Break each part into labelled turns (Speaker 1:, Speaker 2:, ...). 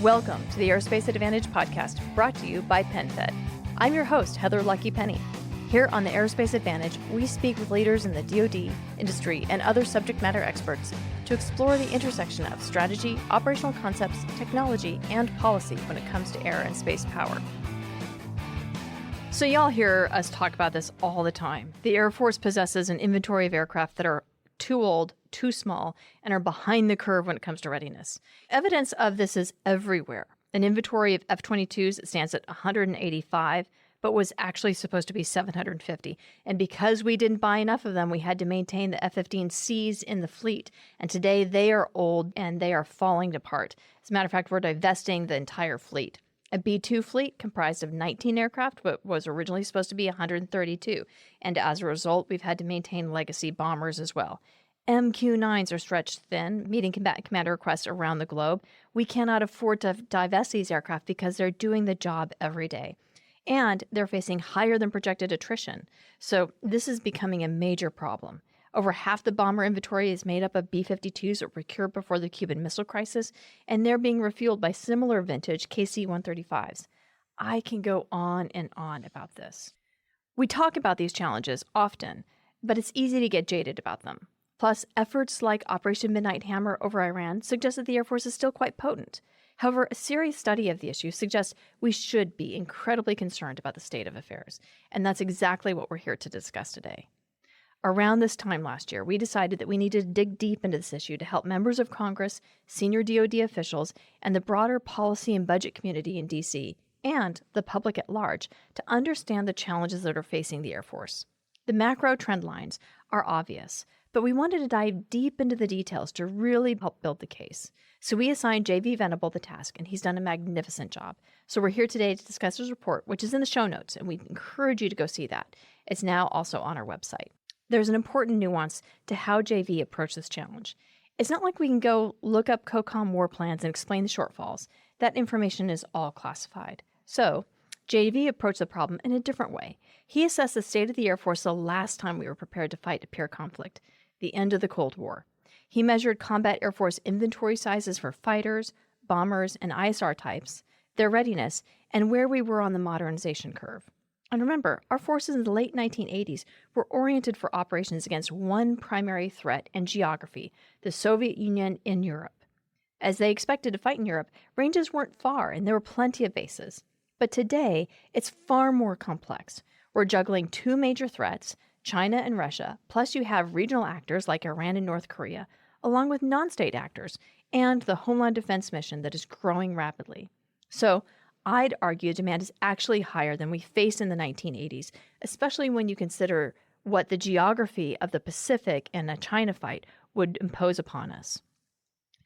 Speaker 1: Welcome to the Aerospace Advantage podcast, brought to you by PenFed. I'm your host, Heather Lucky Penny. Here on the Aerospace Advantage, we speak with leaders in the DoD, industry, and other subject matter experts to explore the intersection of strategy, operational concepts, technology, and policy when it comes to air and space power. So y'all hear us talk about this all the time. The Air Force possesses an inventory of aircraft that are too old, too small, and are behind the curve when it comes to readiness. Evidence of this is everywhere. An inventory of F-22s that stands at 185, but was actually supposed to be 750. And because we didn't buy enough of them, we had to maintain the F-15Cs in the fleet. And today they are old and they are falling apart. As a matter of fact, we're divesting the entire fleet. A B-2 fleet comprised of 19 aircraft, but was originally supposed to be 132. And as a result, we've had to maintain legacy bombers as well. MQ-9s are stretched thin, meeting commander requests around the globe. We cannot afford to divest these aircraft because they're doing the job every day. And they're facing higher than projected attrition. So this is becoming a major problem. Over half the bomber inventory is made up of B-52s that were procured before the Cuban Missile Crisis, and they're being refueled by similar vintage KC-135s. I can go on and on about this. We talk about these challenges often, but it's easy to get jaded about them. Plus, efforts like Operation Midnight Hammer over Iran suggest that the Air Force is still quite potent. However, a serious study of the issue suggests we should be incredibly concerned about the state of affairs, and that's exactly what we're here to discuss today. Around this time last year, we decided that we needed to dig deep into this issue to help members of Congress, senior DoD officials, and the broader policy and budget community in D.C., and the public at large, to understand the challenges that are facing the Air Force. The macro trend lines are obvious, but we wanted to dive deep into the details to really help build the case. So we assigned J.V. Venable the task, and he's done a magnificent job. So we're here today to discuss his report, which is in the show notes, and we encourage you to go see that. It's now also on our website. There's an important nuance to how JV approached this challenge. It's not like we can go look up COCOM war plans and explain the shortfalls. That information is all classified. So, JV approached the problem in a different way. He assessed the state of the Air Force the last time we were prepared to fight a peer conflict, the end of the Cold War. He measured combat Air Force inventory sizes for fighters, bombers, and ISR types, their readiness, and where we were on the modernization curve. And remember, our forces in the late 1980s were oriented for operations against one primary threat and geography, the Soviet Union in Europe. As they expected to fight in Europe, ranges weren't far and there were plenty of bases. But today, it's far more complex. We're juggling two major threats, China and Russia, plus you have regional actors like Iran and North Korea, along with non-state actors, and the Homeland Defense mission that is growing rapidly. So, I'd argue demand is actually higher than we faced in the 1980s, especially when you consider what the geography of the Pacific and a China fight would impose upon us.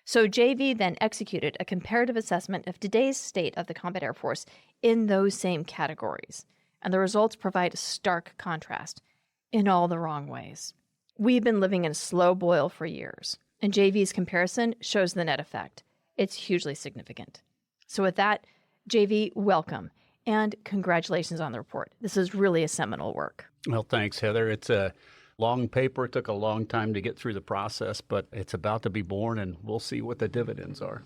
Speaker 1: So JV then executed a comparative assessment of today's state of the combat Air Force in those same categories, and the results provide a stark contrast in all the wrong ways. We've been living in a slow boil for years, and JV's comparison shows the net effect. It's hugely significant. So with that, JV, welcome, and congratulations on the report. This is really a seminal work.
Speaker 2: Well, thanks, Heather. It's a long paper. It took a long time to get through the process, but it's about to be born, and we'll see what the dividends are.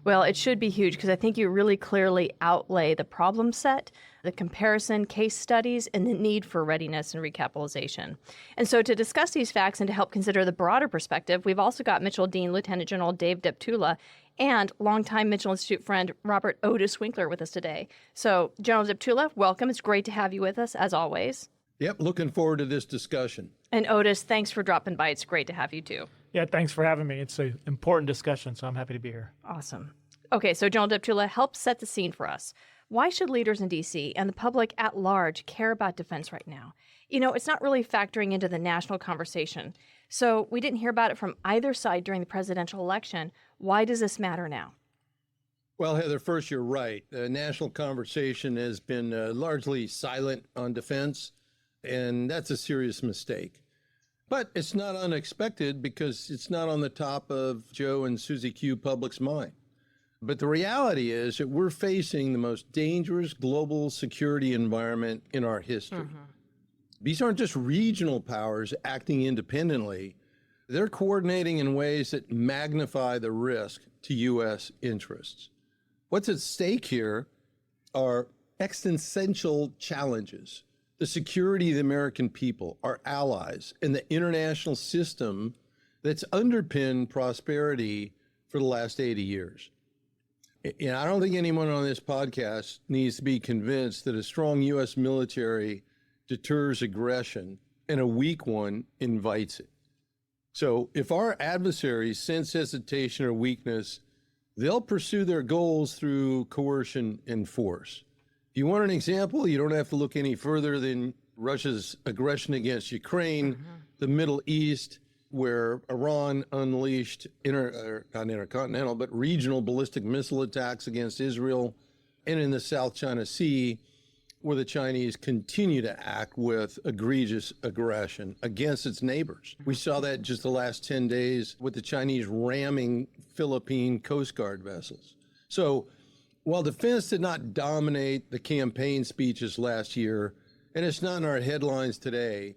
Speaker 1: Well, it should be huge because I think you really clearly outlay the problem set, the comparison case studies, and the need for readiness and recapitalization. And so to discuss these facts and to help consider the broader perspective, we've also got Mitchell Dean Lieutenant General Dave Deptula and longtime Mitchell Institute friend Robert Otis Winkler with us today. So, General Deptula, welcome. It's great to have you with us, as always.
Speaker 3: Yep, looking forward to this discussion.
Speaker 1: And Otis, thanks for dropping by. It's great to have you, too.
Speaker 4: Yeah, thanks for having me. It's an important discussion, so I'm happy to be here.
Speaker 1: Awesome. Okay, so General Deptula, help set the scene for us. Why should leaders in D.C. and the public at large care about defense right now? You know, it's not really factoring into the national conversation. So we didn't hear about it from either side during the presidential election. Why does this matter now?
Speaker 3: Well, Heather, first, you're right. The national conversation has been largely silent on defense, and that's a serious mistake. But it's not unexpected because it's not on the top of Joe and Susie Q. public's mind. But the reality is that we're facing the most dangerous global security environment in our history. These aren't just regional powers acting independently. They're coordinating in ways that magnify the risk to U.S. interests. What's at stake here are existential challenges. The security of the American people, our allies, and the international system that's underpinned prosperity for the last 80 years. And I don't think anyone on this podcast needs to be convinced that a strong U.S. military deters aggression and a weak one invites it. So if our adversaries sense hesitation or weakness, they'll pursue their goals through coercion and force. If you want an example, you don't have to look any further than Russia's aggression against Ukraine, the Middle East, where Iran unleashed not intercontinental, but regional ballistic missile attacks against Israel, and in the South China Sea, where the Chinese continue to act with egregious aggression against its neighbors. We saw that just the last 10 days with the Chinese ramming Philippine Coast Guard vessels. So while defense did not dominate the campaign speeches last year, and it's not in our headlines today,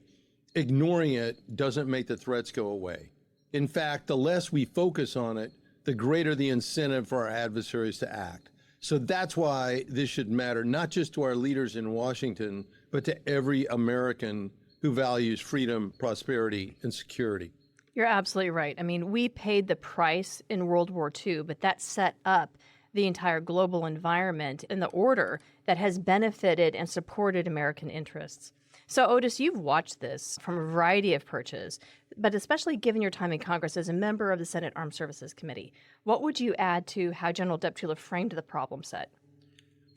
Speaker 3: ignoring it doesn't make the threats go away. In fact, the less we focus on it, the greater the incentive for our adversaries to act. So that's why this should matter, not just to our leaders in Washington, but to every American who values freedom, prosperity, and security.
Speaker 1: You're absolutely right. I mean, we paid the price in World War II, but that set up the entire global environment and the order that has benefited and supported American interests. So, Otis, you've watched this from a variety of perches, but especially given your time in Congress as a member of the Senate Armed Services Committee, what would you add to how General Deptula framed the problem set?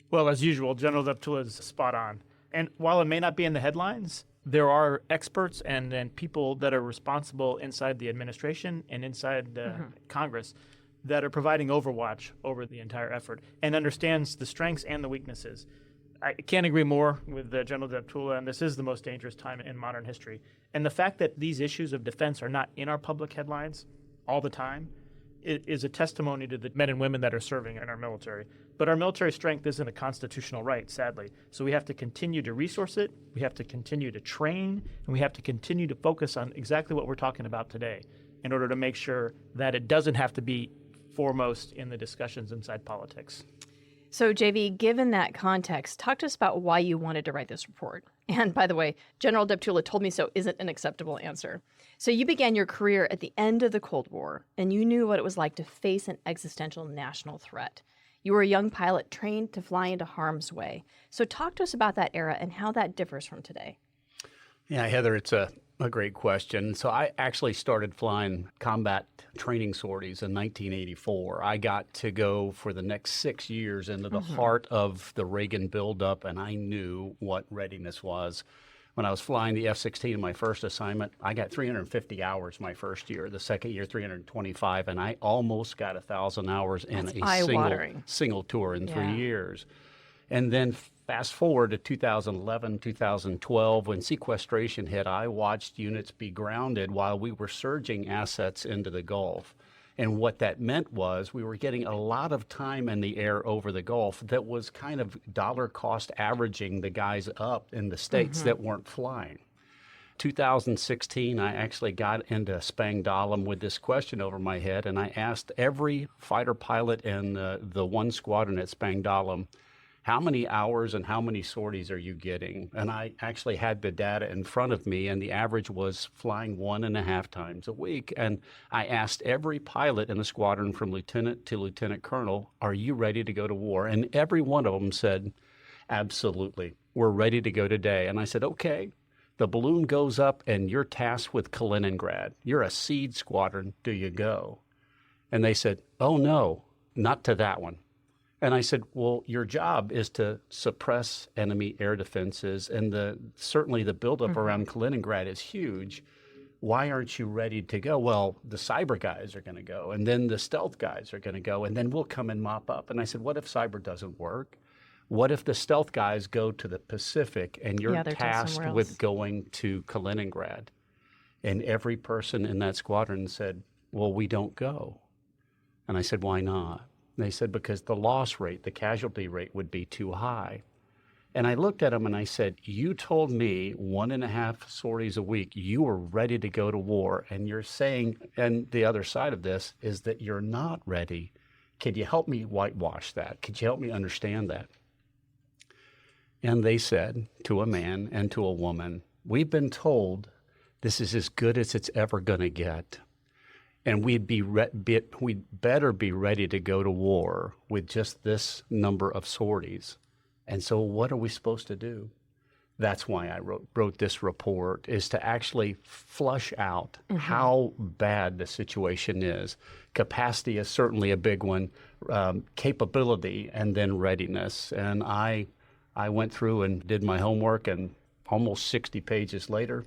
Speaker 4: Well, as usual, General Deptula is spot on. And while it may not be in the headlines, there are experts and people that are responsible inside the administration and inside Congress that are providing overwatch over the entire effort and understands the strengths and the weaknesses. I can't agree more with General Deptula, and this is the most dangerous time in modern history. And the fact that these issues of defense are not in our public headlines all the time is a testimony to the men and women that are serving in our military. But our military strength isn't a constitutional right, sadly. So we have to continue to resource it, we have to continue to train, and we have to continue to focus on exactly what we're talking about today in order to make sure that it doesn't have to be foremost in the discussions inside politics.
Speaker 1: So, JV, given that context, talk to us about why you wanted to write this report. And by the way, General Deptula told me so isn't an acceptable answer. So you began your career at the end of the Cold War, and you knew what it was like to face an existential national threat. You were a young pilot trained to fly into harm's way. So talk to us about that era and how that differs from today.
Speaker 2: Yeah, Heather, it's a great question. So I actually started flying combat training sorties in 1984. I got to go for the next 6 years into the heart of the Reagan buildup, and I knew what readiness was. When I was flying the F-16 in my first assignment, I got 350 hours my first year. The second year, 325, and I almost got 1,000 hours in a single tour in 3 years. And then fast forward to 2011, 2012, when sequestration hit, I watched units be grounded while we were surging assets into the Gulf. And what that meant was we were getting a lot of time in the air over the Gulf that was kind of dollar cost averaging the guys up in the states that weren't flying. 2016, I actually got into Spangdahlem with this question over my head, and I asked every fighter pilot in the one squadron at Spangdahlem, how many hours and how many sorties are you getting? And I actually had the data in front of me, and the average was flying 1.5 times a week. And I asked every pilot in the squadron from lieutenant to lieutenant colonel, are you ready to go to war? And every one of them said, absolutely, we're ready to go today. And I said, okay, the balloon goes up and you're tasked with Kaliningrad. You're a seed squadron. Do you go? And they said, oh, no, not to that one. And I said, well, your job is to suppress enemy air defenses, and certainly the buildup around Kaliningrad is huge. Why aren't you ready to go? Well, the cyber guys are going to go, and then the stealth guys are going to go, and then we'll come and mop up. And I said, what if cyber doesn't work? What if the stealth guys go to the Pacific, and you're tasked with going to Kaliningrad? And every person in that squadron said, well, we don't go. And I said, why not? And they said, because the loss rate, the casualty rate would be too high. And I looked at them and I said, you told me 1.5 sorties a week, you were ready to go to war. And you're saying, and the other side of this is that you're not ready Could you help me whitewash that? Could you help me understand that? And they said to a man and to a woman, we've been told this is as good as it's ever going to get. And we'd better be ready to go to war with just this number of sorties. And so what are we supposed to do? That's why I wrote this report, is to actually flush out how bad the situation is. Capacity is certainly a big one, capability, and then readiness. And I went through and did my homework, and almost 60 pages later,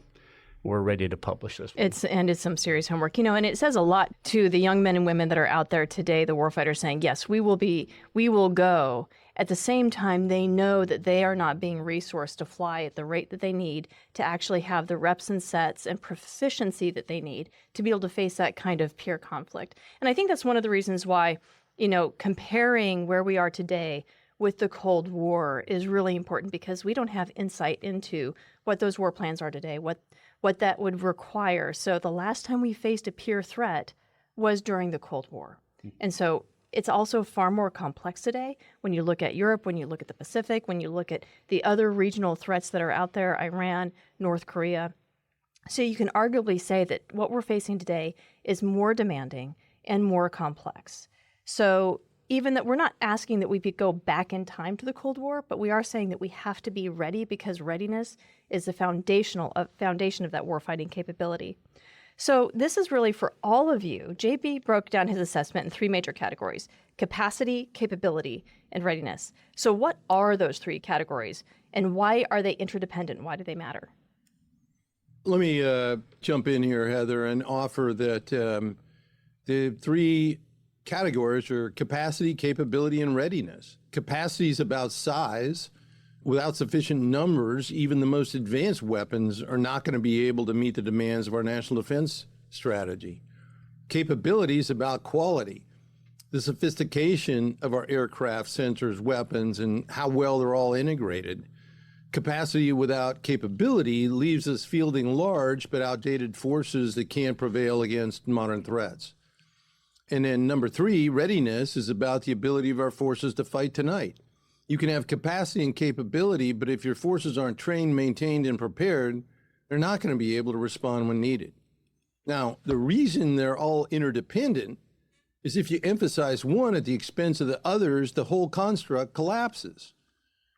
Speaker 2: we're ready to publish this one.
Speaker 1: It's some serious homework, and it says a lot to the young men and women that are out there today, the warfighters, saying, yes, we will go. At the same time, they know that they are not being resourced to fly at the rate that they need to actually have the reps and sets and proficiency that they need to be able to face that kind of peer conflict. And I think that's one of the reasons why, comparing where we are today with the Cold War is really important, because we don't have insight into what those war plans are today, what that would require. So the last time we faced a peer threat was during the Cold War. And so it's also far more complex today when you look at Europe, when you look at the Pacific, when you look at the other regional threats that are out there, Iran, North Korea. So you can arguably say that what we're facing today is more demanding and more complex. So even that we're not asking that we go back in time to the Cold War, but we are saying that we have to be ready, because readiness is the foundation of that warfighting capability. So this is really for all of you. JB broke down his assessment in 3 major categories: capacity, capability, and readiness. So what are those 3 categories, and why are they interdependent? Why do they matter?
Speaker 3: Let me jump in here, Heather, and offer that the 3 categories are capacity, capability, and readiness. Capacity is about size. Without sufficient numbers, even the most advanced weapons are not going to be able to meet the demands of our national defense strategy. Capability is about quality, the sophistication of our aircraft, sensors, weapons, and how well they're all integrated. Capacity without capability leaves us fielding large but outdated forces that can't prevail against modern threats. And then number 3, readiness, is about the ability of our forces to fight tonight. You can have capacity and capability, but if your forces aren't trained, maintained, and prepared, they're not going to be able to respond when needed. Now, the reason they're all interdependent is if you emphasize one at the expense of the others, the whole construct collapses.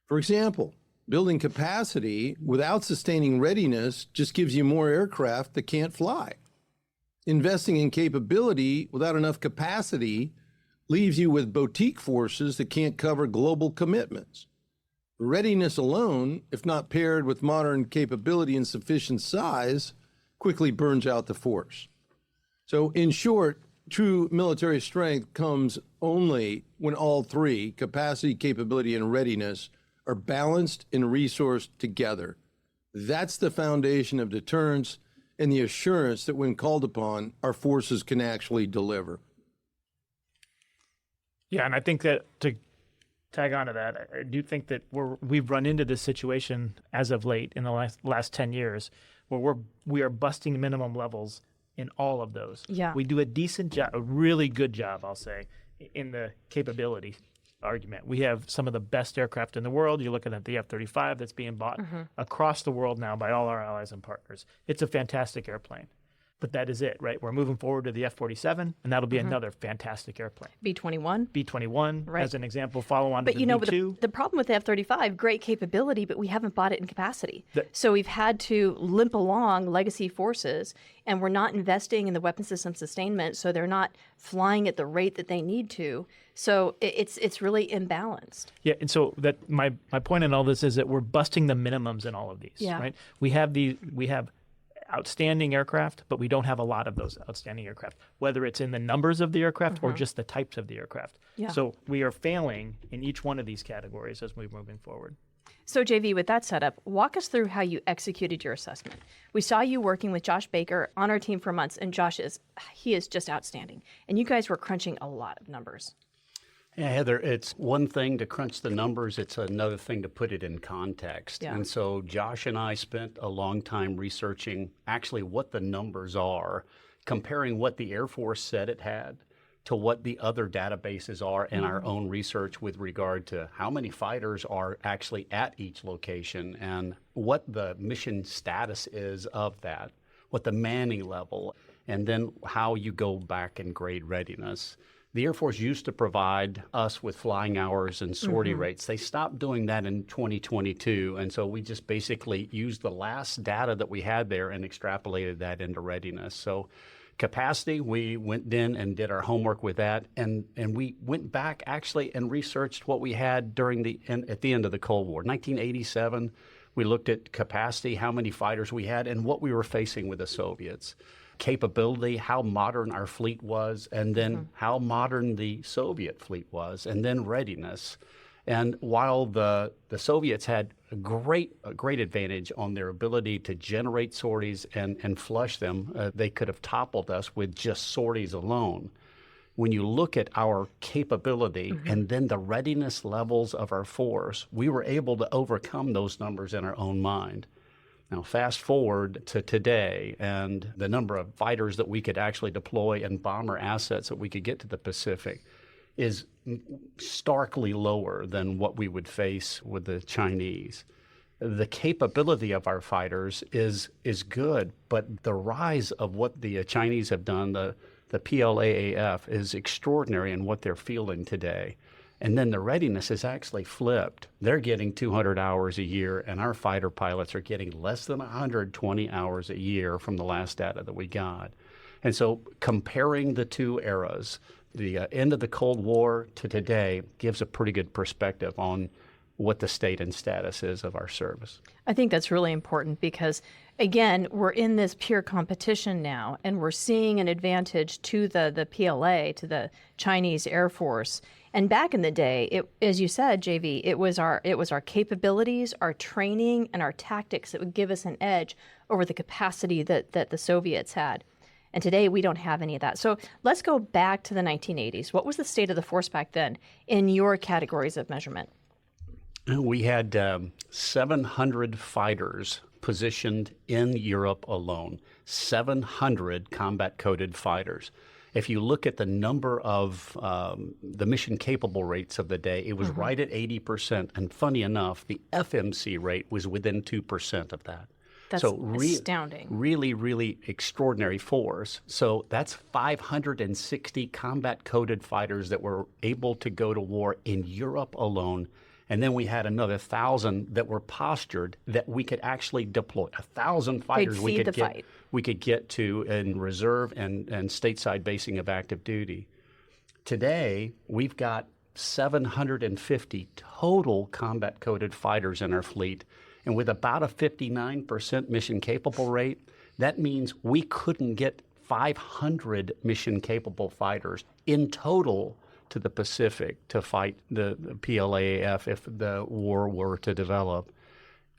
Speaker 3: For example, building capacity without sustaining readiness just gives you more aircraft that can't fly. Investing in capability without enough capacity leaves you with boutique forces that can't cover global commitments. Readiness alone, if not paired with modern capability and sufficient size, quickly burns out the force. So in short, true military strength comes only when all 3, capacity, capability, and readiness, are balanced and resourced together. That's the foundation of deterrence and the assurance that when called upon, our forces can actually deliver.
Speaker 4: Yeah, and I think that, to tag on to that, I do think that we've run into this situation as of late in the last 10 years where we are busting minimum levels in all of those.
Speaker 1: Yeah.
Speaker 4: We do a decent job, a really good job, I'll say, in the capability argument. We have some of the best aircraft in the world. You're looking at the F-35 that's being bought across the world now by all our allies and partners. It's a fantastic airplane. But that is it, right? We're moving forward to the F-47, and that'll be another fantastic airplane.
Speaker 1: B-21.
Speaker 4: B-21,
Speaker 1: right,
Speaker 4: as an example, follow on to
Speaker 1: but
Speaker 4: the B-2.
Speaker 1: The problem with the F-35, great capability, but we haven't bought it in capacity. So we've had to limp along legacy forces, and we're not investing in the weapon system sustainment, so they're not flying at the rate that they need to. So it's really imbalanced.
Speaker 4: Yeah, and so that my point in all this is that we're busting the minimums in all of these, right? We have outstanding aircraft, but we don't have a lot of those outstanding aircraft, whether it's in the numbers of the aircraft or just the types of the aircraft.
Speaker 1: Yeah.
Speaker 4: So we are failing in each one of these categories as we're moving forward.
Speaker 1: So JV, with that setup, walk us through how you executed your assessment. We saw you working with Josh Baker on our team for months, and Josh is just outstanding. And you guys were crunching a lot of numbers.
Speaker 2: Yeah, Heather, it's one thing to crunch the numbers. It's another thing to put it in context.
Speaker 1: Yeah.
Speaker 2: And so Josh and I spent a long time researching actually what the numbers are, comparing what the Air Force said it had to what the other databases are and our own research with regard to how many fighters are actually at each location and what the mission status is of that, what the manning level, and then how you go back and grade readiness. The Air Force used to provide us with flying hours and sortie rates. They stopped doing that in 2022, and so we just basically used the last data that we had there and extrapolated that into readiness. So capacity, we went in and did our homework with that, and we went back actually and researched what we had at the end of the Cold War. 1987, we looked at capacity, how many fighters we had, and what we were facing with the Soviets. Capability, how modern our fleet was, and then how modern the Soviet fleet was, and then readiness. And while the Soviets had a great advantage on their ability to generate sorties and flush them, they could have toppled us with just sorties alone. When you look at our capability and then the readiness levels of our force, we were able to overcome those numbers in our own mind. Now, fast forward to today, and the number of fighters that we could actually deploy and bomber assets that we could get to the Pacific is starkly lower than what we would face with the Chinese. The capability of our fighters is good, but the rise of what the Chinese have done, the PLAAF, is extraordinary in what they're fielding today. And then the readiness is actually flipped. They're getting 200 hours a year, and our fighter pilots are getting less than 120 hours a year from the last data that we got. And so comparing the two eras, the end of the Cold War to today, gives a pretty good perspective on what the state and status is of our service.
Speaker 1: I think that's really important because, again, we're in this peer competition now, and we're seeing an advantage to the PLA, to the Chinese Air Force. And back in the day, as you said, JV, it was our capabilities, our training, and our tactics that would give us an edge over the capacity that the Soviets had. And today, we don't have any of that. So let's go back to the 1980s. What was the state of the force back then in your categories of measurement?
Speaker 2: We had 700 fighters positioned in Europe alone, 700 combat-coded fighters. If you look at the number of the mission-capable rates of the day, it was right at 80%. And funny enough, the FMC rate was within 2% of that.
Speaker 1: That's astounding.
Speaker 2: Really, really extraordinary force. So that's 560 combat-coded fighters that were able to go to war in Europe alone. And then we had another 1,000 that were postured that we could actually deploy. 1,000 fighters we could get to in reserve and stateside basing of active duty. Today, we've got 750 total combat-coded fighters in our fleet. And with about a 59% mission-capable rate, that means we couldn't get 500 mission-capable fighters in total to the Pacific to fight the PLAAF if the war were to develop.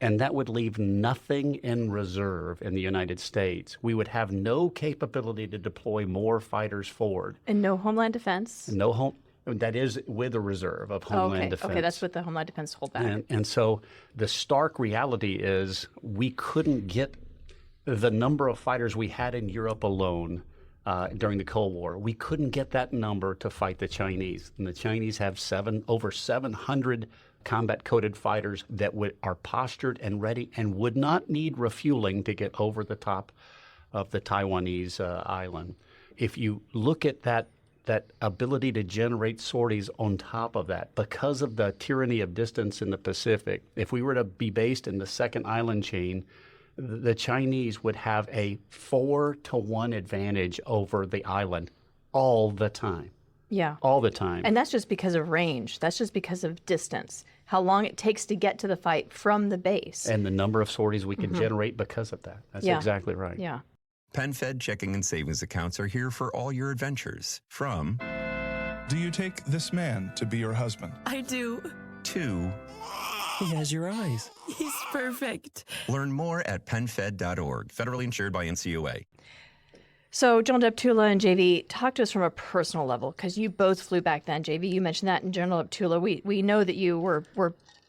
Speaker 2: And that would leave nothing in reserve in the United States. We would have no capability to deploy more fighters forward.
Speaker 1: And no Homeland Defense?
Speaker 2: That is with a reserve of Homeland Defense.
Speaker 1: Okay, that's what the Homeland Defense hold back.
Speaker 2: And so the stark reality is we couldn't get the number of fighters we had in Europe alone during the Cold War. We couldn't get that number to fight the Chinese. And the Chinese have over 700 combat-coded fighters that are postured and ready and would not need refueling to get over the top of the Taiwanese island. If you look at that ability to generate sorties on top of that, because of the tyranny of distance in the Pacific, if we were to be based in the second island chain, the Chinese would have a 4-to-1 advantage over the island all the time.
Speaker 1: Yeah.
Speaker 2: All the time.
Speaker 1: And that's just because of range. That's just because of distance, how long it takes to get to the fight from the base.
Speaker 2: And the number of sorties we can generate because of that. That's exactly right.
Speaker 1: Yeah.
Speaker 5: PenFed checking and savings accounts are here for all your adventures. From,
Speaker 6: do you take this man to be your husband?
Speaker 7: I do.
Speaker 5: To,
Speaker 8: he has your eyes.
Speaker 7: He's perfect.
Speaker 5: Learn more at penfed.org. Federally insured by NCUA.
Speaker 1: So John Deptula and JV, talk to us from a personal level, because you both flew back then. JV, you mentioned that in General Deptula. We know that you were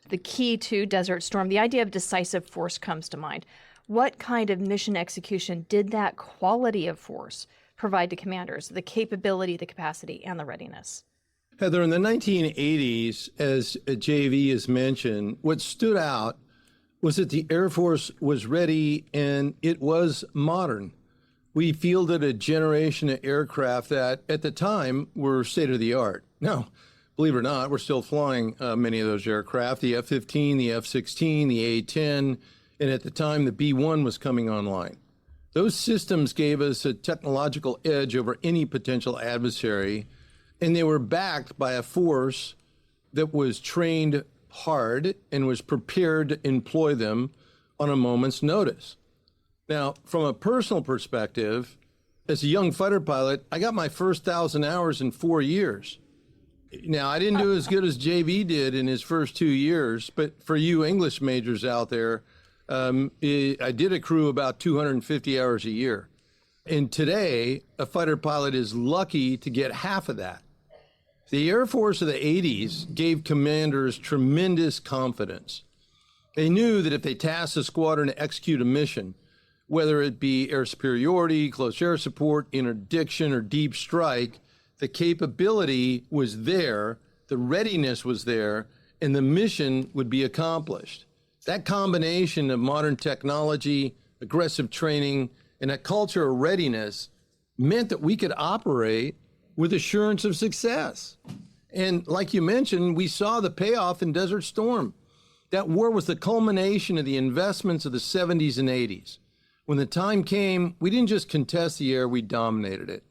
Speaker 1: the key to Desert Storm. The idea of decisive force comes to mind. What kind of mission execution did that quality of force provide to commanders, the capability, the capacity, and the readiness?
Speaker 3: Heather, in the 1980s, as JV has mentioned, what stood out was that the Air Force was ready and it was modern. We fielded a generation of aircraft that at the time were state of the art. Now, believe it or not, we're still flying many of those aircraft, the F-15, the F-16, the A-10, and at the time the B-1 was coming online. Those systems gave us a technological edge over any potential adversary, and they were backed by a force that was trained hard and was prepared to employ them on a moment's notice. Now, from a personal perspective, as a young fighter pilot, I got my first 1,000 hours in 4 years. Now, I didn't do as good as JV did in his first 2 years, but for you English majors out there, I did accrue about 250 hours a year. And today, a fighter pilot is lucky to get half of that. The Air Force of the 80s gave commanders tremendous confidence. They knew that if they tasked a squadron to execute a mission, whether it be air superiority, close air support, interdiction, or deep strike, the capability was there, the readiness was there, and the mission would be accomplished. That combination of modern technology, aggressive training, and a culture of readiness meant that we could operate with assurance of success. And like you mentioned, we saw the payoff in Desert Storm. That war was the culmination of the investments of the 70s and 80s. When the time came, we didn't just contest the air, we dominated it.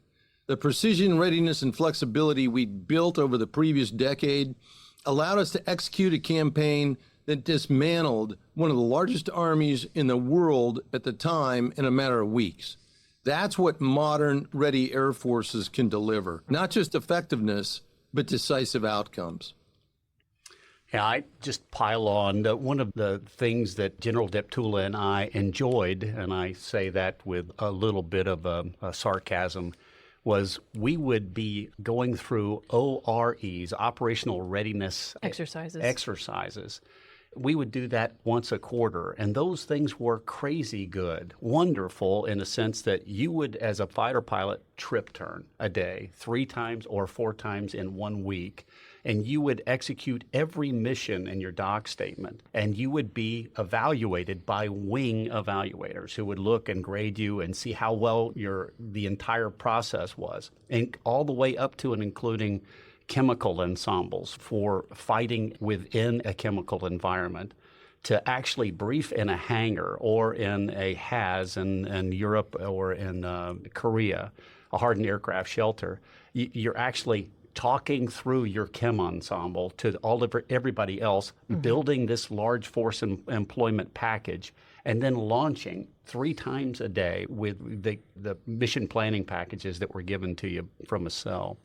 Speaker 3: The precision, readiness, and flexibility we'd built over the previous decade allowed us to execute a campaign that dismantled one of the largest armies in the world at the time in a matter of weeks. That's what modern, ready air forces can deliver. Not just effectiveness, but decisive outcomes.
Speaker 2: Yeah, I just pile on. One of the things that General Deptula and I enjoyed, and I say that with a little bit of a sarcasm, was we would be going through OREs, operational readiness exercises. We would do that once a quarter, and those things were crazy good, wonderful in the sense that you would, as a fighter pilot, trip turn a day 3 times or 4 times in 1 week, and you would execute every mission in your doc statement, and you would be evaluated by wing evaluators who would look and grade you and see how well the entire process was, and all the way up to and including chemical ensembles for fighting within a chemical environment, to actually brief in a hangar or in a HAZ in Europe or in Korea, a hardened aircraft shelter. You're actually talking through your chem ensemble to everybody else, building this large force employment package, and then launching 3 times a day with the mission planning packages that were given to you from a cell.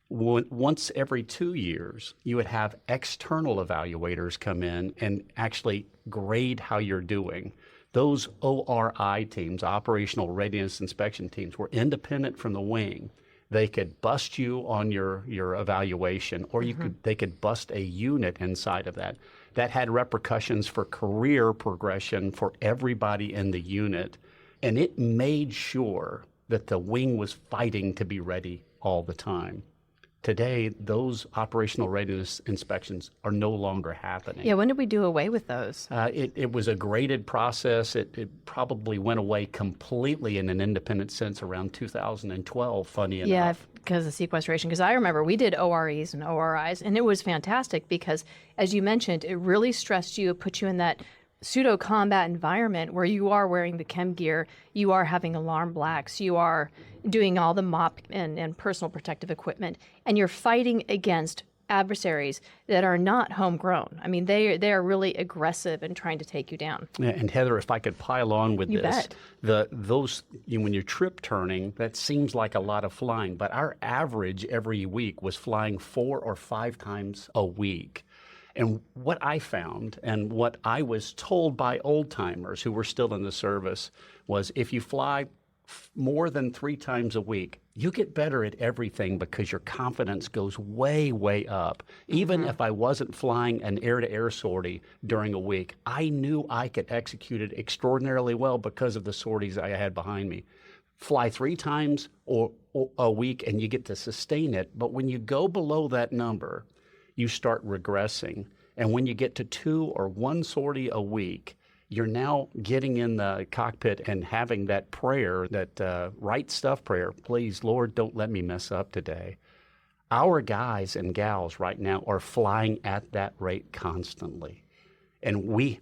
Speaker 2: Once every 2 years, you would have external evaluators come in and actually grade how you're doing. Those ORI teams, Operational Readiness Inspection teams, were independent from the wing. They could bust you on your evaluation, or they could bust a unit inside of that. That had repercussions for career progression for everybody in the unit, and it made sure that the wing was fighting to be ready all the time. Today, those operational readiness inspections are no longer happening.
Speaker 1: Yeah, when did we do away with those?
Speaker 2: It was a graded process. It probably went away completely in an independent sense around 2012, funny enough.
Speaker 1: Yeah, because of sequestration. Because I remember we did OREs and ORIs, and it was fantastic because, as you mentioned, it really stressed you, put you in that pseudo-combat environment where you are wearing the chem gear, you are having alarm blacks, you are doing all the MOP and personal protective equipment, and you're fighting against adversaries that are not homegrown. I mean, they are really aggressive and trying to take you down.
Speaker 2: Yeah, and Heather, if I could pile on with
Speaker 1: You
Speaker 2: this,
Speaker 1: bet.
Speaker 2: When you're trip turning, that seems like a lot of flying, but our average every week was flying 4 or 5 times a week. And what I found and what I was told by old timers who were still in the service was if you fly more than 3 times a week, you get better at everything because your confidence goes way, way up. Even if I wasn't flying an air-to-air sortie during a week, I knew I could execute it extraordinarily well because of the sorties I had behind me. fly 3 times or a week and you get to sustain it. But when you go below that number, you start regressing. And when you get to 2 or 1 sortie a week, you're now getting in the cockpit and having that prayer, that right stuff prayer, please, Lord, don't let me mess up today. Our guys and gals right now are flying at that rate constantly. And we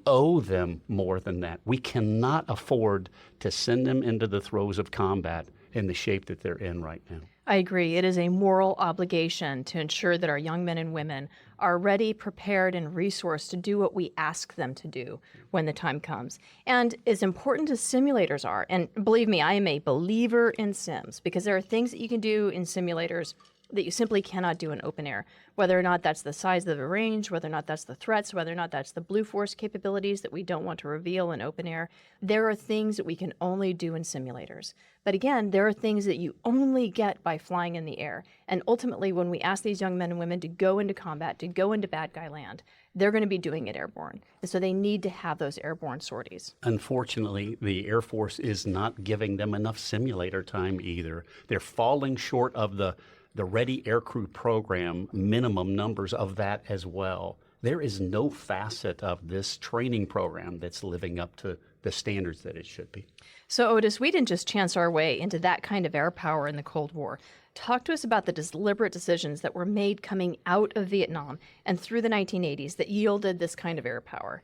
Speaker 2: owe them more than that. We cannot afford to send them into the throes of combat in the shape that they're in right now.
Speaker 1: I agree. It is a moral obligation to ensure that our young men and women are ready, prepared, and resourced to do what we ask them to do when the time comes. And as important as simulators are, and believe me, I am a believer in sims, because there are things that you can do in simulators that you simply cannot do in open air, whether or not that's the size of the range, whether or not that's the threats, whether or not that's the blue force capabilities that we don't want to reveal in open air. There are things that we can only do in simulators. But again, there are things that you only get by flying in the air. And ultimately, when we ask these young men and women to go into combat, to go into bad guy land, they're going to be doing it airborne. And so they need to have those airborne sorties.
Speaker 2: Unfortunately, the Air Force is not giving them enough simulator time either. They're falling short of the Ready Aircrew program minimum numbers of that as well. There is no facet of this training program that's living up to the standards that it should be.
Speaker 1: So Otis, we didn't just chance our way into that kind of air power in the Cold War. Talk to us about the deliberate decisions that were made coming out of Vietnam and through the 1980s that yielded this kind of air power.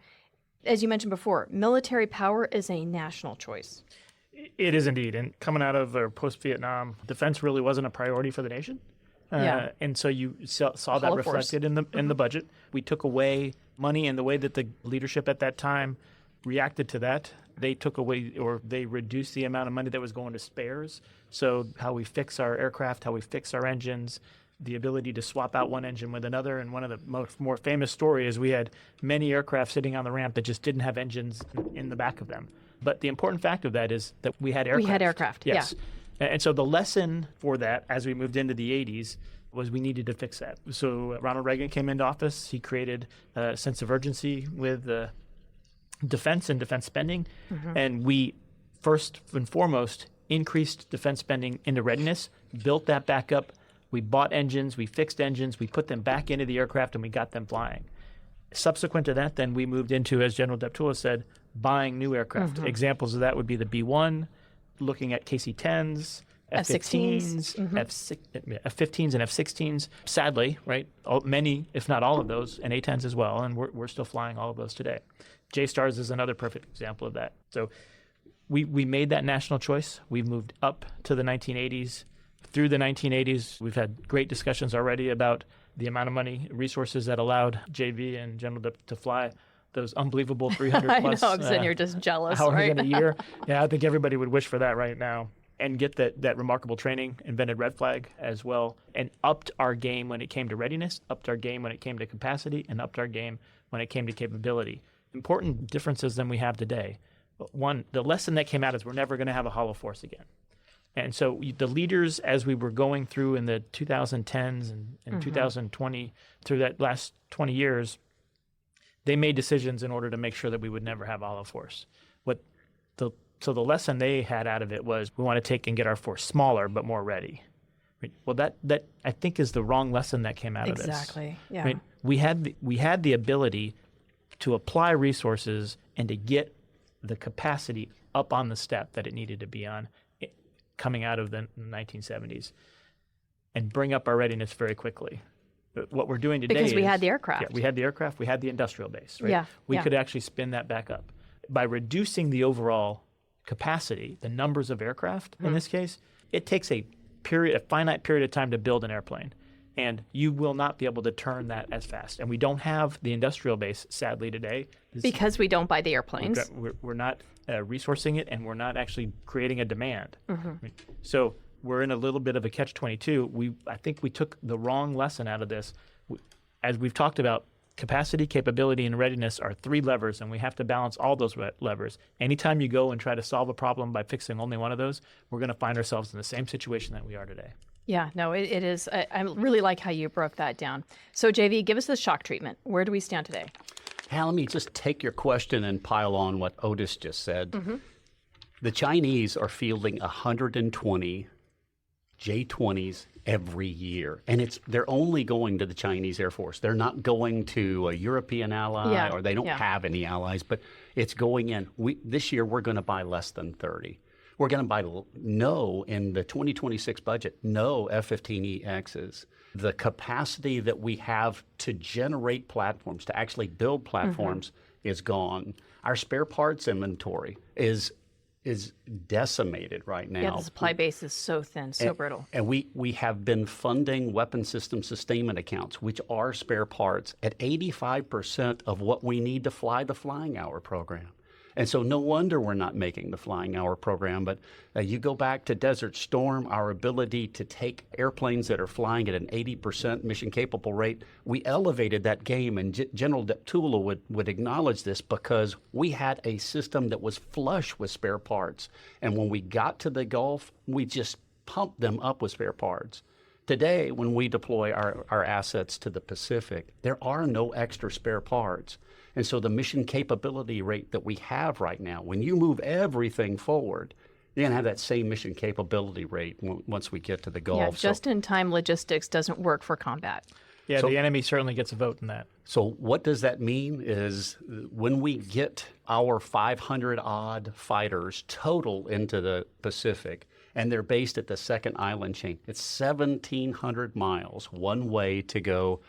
Speaker 1: As you mentioned before, military power is a national choice.
Speaker 4: It is indeed. And coming out of post-Vietnam, defense really wasn't a priority for the nation. And so you saw that reflected in the budget. We took away money, and the way that the leadership at that time reacted to that, they took away, or they reduced the amount of money that was going to spares. So how we fix our aircraft, how we fix our engines, the ability to swap out one engine with another. And one of the more famous stories is we had many aircraft sitting on the ramp that just didn't have engines in the back of them. But the important fact of that is that we had aircraft.
Speaker 1: We had aircraft,
Speaker 4: yes. Yeah. And so the lesson for that as we moved into the 80s was we needed to fix that. So Ronald Reagan came into office. He created a sense of urgency with defense and defense spending. And we, first and foremost, increased defense spending into readiness, built that back up. We bought engines, we fixed engines, we put them back into the aircraft, and we got them flying. Subsequent to that, then we moved into, as General Deptula said, buying new aircraft. Examples of that would be the B-1, looking at KC-10s, F-15s, F-15s and F-16s. Sadly, right, many, if not all of those, and A-10s as well, and we're still flying all of those today. J-STARS is another perfect example of that. So we made that national choice. We've moved up to the 1980s. Through the 1980s, we've had great discussions already about the amount of money, resources that allowed JV and General to fly those unbelievable 300 plus
Speaker 1: I know, you're just jealous,
Speaker 4: hours
Speaker 1: right?
Speaker 4: in a year. Yeah, I think everybody would wish for that right now. And get that remarkable training, invented red flag as well, and upped our game when it came to readiness, upped our game when it came to capacity, and upped our game when it came to capability. Important differences than we have today. But one, the lesson that came out is we're never going to have a hollow force again. And so the leaders, as we were going through in the 2010s and 2020, through that last 20 years, they made decisions in order to make sure that we would never have a hollow force. So the lesson they had out of it was we want to take and get our force smaller but more ready. Right? Well, that I think is the wrong lesson that came out of this.
Speaker 1: Exactly. Yeah.
Speaker 4: Right? We had the ability to apply resources and to get the capacity up on the step that it needed to be on coming out of the 1970s and bring up our readiness very quickly. But what we're doing today
Speaker 1: because we had the aircraft.
Speaker 4: Yeah, we had the aircraft, we had the industrial base. Right?
Speaker 1: Yeah.
Speaker 4: We could actually spin that back up. By reducing the overall capacity, the numbers of aircraft in this case, it takes a finite period of time to build an airplane. And you will not be able to turn that as fast. And we don't have the industrial base, sadly, today.
Speaker 1: Because we don't buy the airplanes.
Speaker 4: We're not resourcing it, and we're not actually creating a demand. So we're in a little bit of a catch-22. I think we took the wrong lesson out of this. As we've talked about, capacity, capability, and readiness are 3 levers, and we have to balance all those levers. Anytime you go and try to solve a problem by fixing only one of those, we're going to find ourselves in the same situation that we are today.
Speaker 1: Yeah, no, it is. I really like how you broke that down. So, JV, give us the shock treatment. Where do we stand today?
Speaker 2: Hal, let me just take your question and pile on what Otis just said. The Chinese are fielding 120 J-20s every year, and they're only going to the Chinese Air Force. They're not going to a European ally, or they don't have any allies, but it's going in. This year, we're going to buy less than 30. We're going to buy in the 2026 budget, no F-15EXs. The capacity that we have to generate platforms, to actually build platforms, is gone. Our spare parts inventory is decimated right now.
Speaker 1: Yeah, the supply base is so thin, so brittle.
Speaker 2: And we have been funding weapon system sustainment accounts, which are spare parts, at 85% of what we need to fly the flying hour program. And so no wonder we're not making the flying hour program. But you go back to Desert Storm, our ability to take airplanes that are flying at an 80% mission capable rate, we elevated that game. And General Deptula would acknowledge this, because we had a system that was flush with spare parts. And when we got to the Gulf, we just pumped them up with spare parts. Today, when we deploy our assets to the Pacific, there are no extra spare parts. And so the mission capability rate that we have right now, when you move everything forward, you're going to have that same mission capability rate once we get to the Gulf.
Speaker 1: Yeah, just-in-time logistics doesn't work for combat.
Speaker 4: Yeah, the enemy certainly gets a vote in that.
Speaker 2: So what does that mean is when we get our 500-odd fighters total into the Pacific, and they're based at the second island chain, it's 1,700 miles one way to go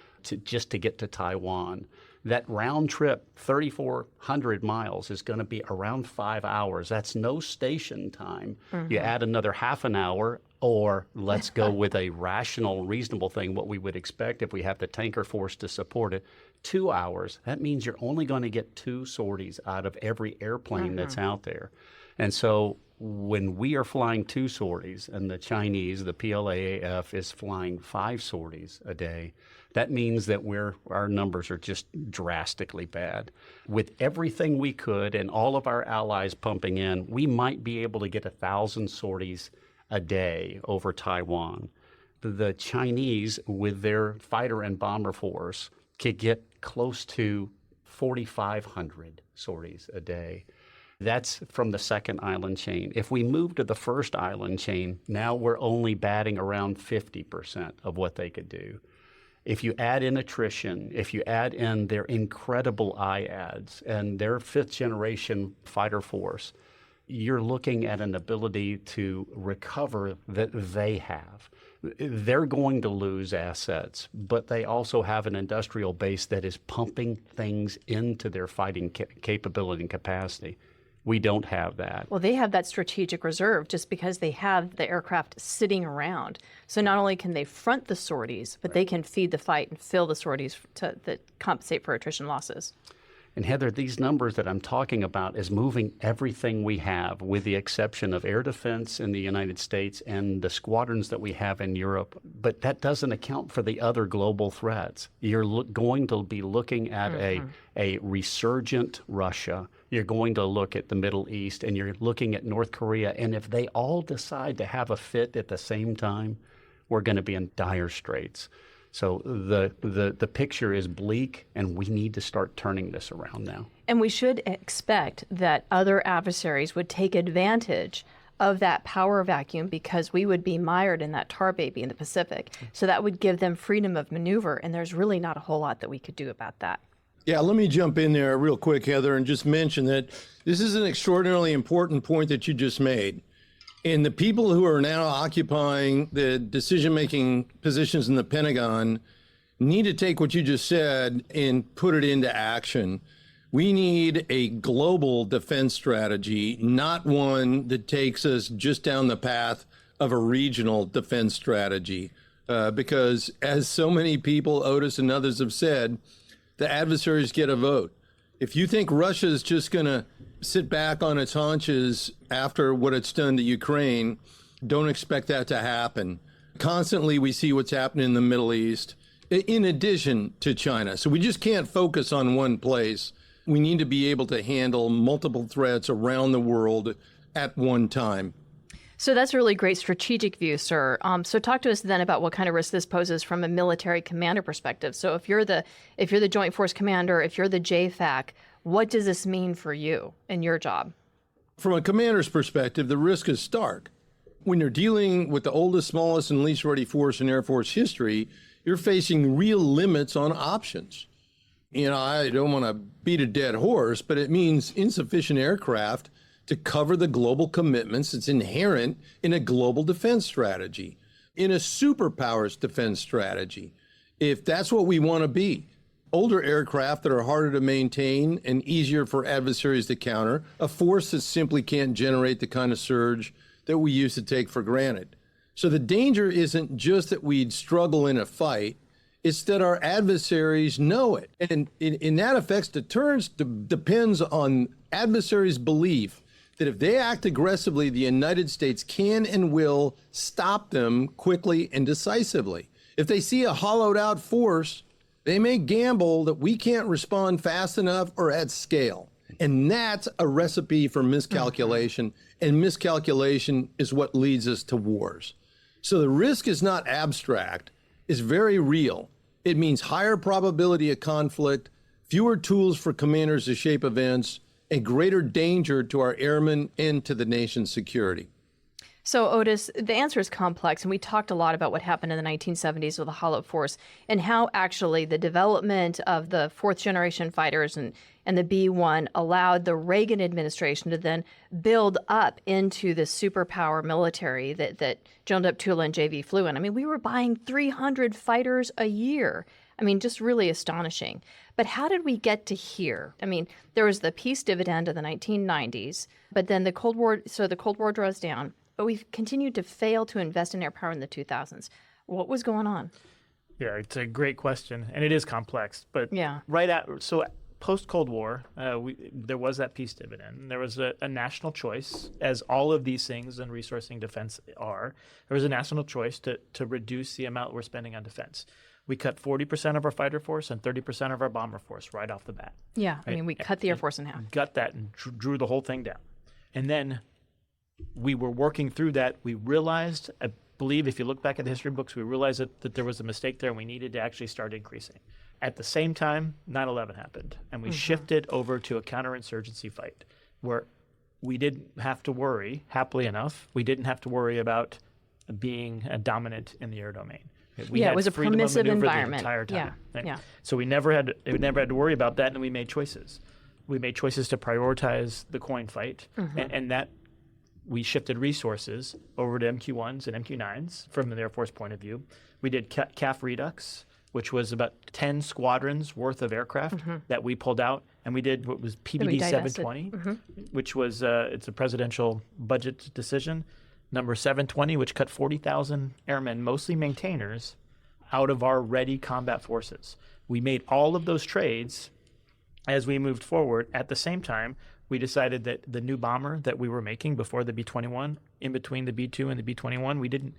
Speaker 2: just to get to Taiwan. That round trip, 3,400 miles, is going to be around 5 hours. That's no station time. You add another half an hour, or let's go with a rational, reasonable thing, what we would expect if we have the tanker force to support it, 2 hours. That means you're only going to get 2 sorties out of every airplane that's out there. And so when we are flying 2 sorties and the Chinese, the PLAAF, is flying 5 sorties a day, that means that our numbers are just drastically bad. With everything we could and all of our allies pumping in, we might be able to get 1,000 sorties a day over Taiwan. The Chinese, with their fighter and bomber force, could get close to 4,500 sorties a day. That's from the second island chain. If we move to the first island chain, now we're only batting around 50% of what they could do. If you add in attrition, if you add in their incredible IADs and their 5th generation fighter force, you're looking at an ability to recover that they have. They're going to lose assets, but they also have an industrial base that is pumping things into their fighting capability and capacity. We don't have that.
Speaker 1: Well, they have that strategic reserve just because they have the aircraft sitting around. So not only can they front the sorties, but they can feed the fight and fill the sorties that compensate for attrition losses.
Speaker 2: And Heather, these numbers that I'm talking about is moving everything we have, with the exception of air defense in the United States and the squadrons that we have in Europe. But that doesn't account for the other global threats. You're going to be looking at a resurgent Russia. You're going to look at the Middle East, and you're looking at North Korea. And if they all decide to have a fit at the same time, we're going to be in dire straits. So the picture is bleak, and we need to start turning this around now.
Speaker 1: And we should expect that other adversaries would take advantage of that power vacuum, because we would be mired in that tar baby in the Pacific. So that would give them freedom of maneuver, and there's really not a whole lot that we could do about that.
Speaker 3: Yeah, let me jump in there real quick, Heather, and just mention that this is an extraordinarily important point that you just made. And the people who are now occupying the decision-making positions in the Pentagon need to take what you just said and put it into action. We need a global defense strategy, not one that takes us just down the path of a regional defense strategy. Because as so many people, Otis and others have said, the adversaries get a vote. If you think Russia is just going to sit back on its haunches after what it's done to Ukraine, don't expect that to happen. Constantly, we see what's happening in the Middle East, in addition to China. So we just can't focus on one place. We need to be able to handle multiple threats around the world at one time.
Speaker 1: So that's a really great strategic view, sir. So talk to us then about what kind of risk this poses from a military commander perspective. So if you're the Joint Force Commander, if you're the JFAC, what does this mean for you and your job?
Speaker 3: From a commander's perspective, the risk is stark. When you're dealing with the oldest, smallest, and least ready force in Air Force history, you're facing real limits on options. I don't want to beat a dead horse, but it means insufficient aircraft to cover the global commitments that's inherent in a global defense strategy, in a superpowers defense strategy, if that's what we want to be. Older aircraft that are harder to maintain and easier for adversaries to counter, a force that simply can't generate the kind of surge that we used to take for granted. So the danger isn't just that we'd struggle in a fight, it's that our adversaries know it. And in that effect, deterrence depends on adversaries' belief that if they act aggressively, the United States can and will stop them quickly and decisively. If they see a hollowed out force, they may gamble that we can't respond fast enough or at scale. And that's a recipe for miscalculation, and miscalculation is what leads us to wars. So the risk is not abstract, it's very real. It means higher probability of conflict, fewer tools for commanders to shape events, and greater danger to our airmen and to the nation's security.
Speaker 1: So, Otis, the answer is complex, and we talked a lot about what happened in the 1970s with the hollow force and how actually the development of the fourth-generation fighters and the B-1 allowed the Reagan administration to then build up into the superpower military that General Deptula and JV flew in. I mean, we were buying 300 fighters a year. I mean, just really astonishing. But how did we get to here? I mean, there was the peace dividend of the 1990s, but then the Cold War draws down. But we've continued to fail to invest in air power in the 2000s. What was going on?
Speaker 4: Yeah, it's a great question, and it is complex. But
Speaker 1: yeah,
Speaker 4: post-Cold War, there was that peace dividend. There was a national choice, as all of these things in resourcing defense are. There was a national choice to reduce the amount we're spending on defense. We cut 40% of our fighter force and 30% of our bomber force right off the bat.
Speaker 1: Yeah,
Speaker 4: right?
Speaker 1: I mean, we cut the Air Force in half.
Speaker 4: Got that and drew the whole thing down. And then we were working through that. We realized, I believe if you look back at the history books, we realized that there was a mistake there and we needed to actually start increasing. At the same time, 9/11 happened, and we shifted over to a counterinsurgency fight where we didn't have to worry, happily enough, we didn't have to worry about being dominant in the air domain.
Speaker 1: It was a permissive environment.
Speaker 4: The entire time.
Speaker 1: Yeah.
Speaker 4: So we never had to worry about that, and we made choices. We made choices to prioritize the coin fight, and that we shifted resources over to MQ-1s and MQ-9s from the Air Force point of view. We did CAF Redux, which was about 10 squadrons worth of aircraft that we pulled out, and we did what was PBD 720, which was it's a presidential budget decision. Number 720, which cut 40,000 airmen, mostly maintainers, out of our ready combat forces. We made all of those trades as we moved forward. At the same time, we decided that the new bomber that we were making before the B-21, in between the B-2 and the B-21, we didn't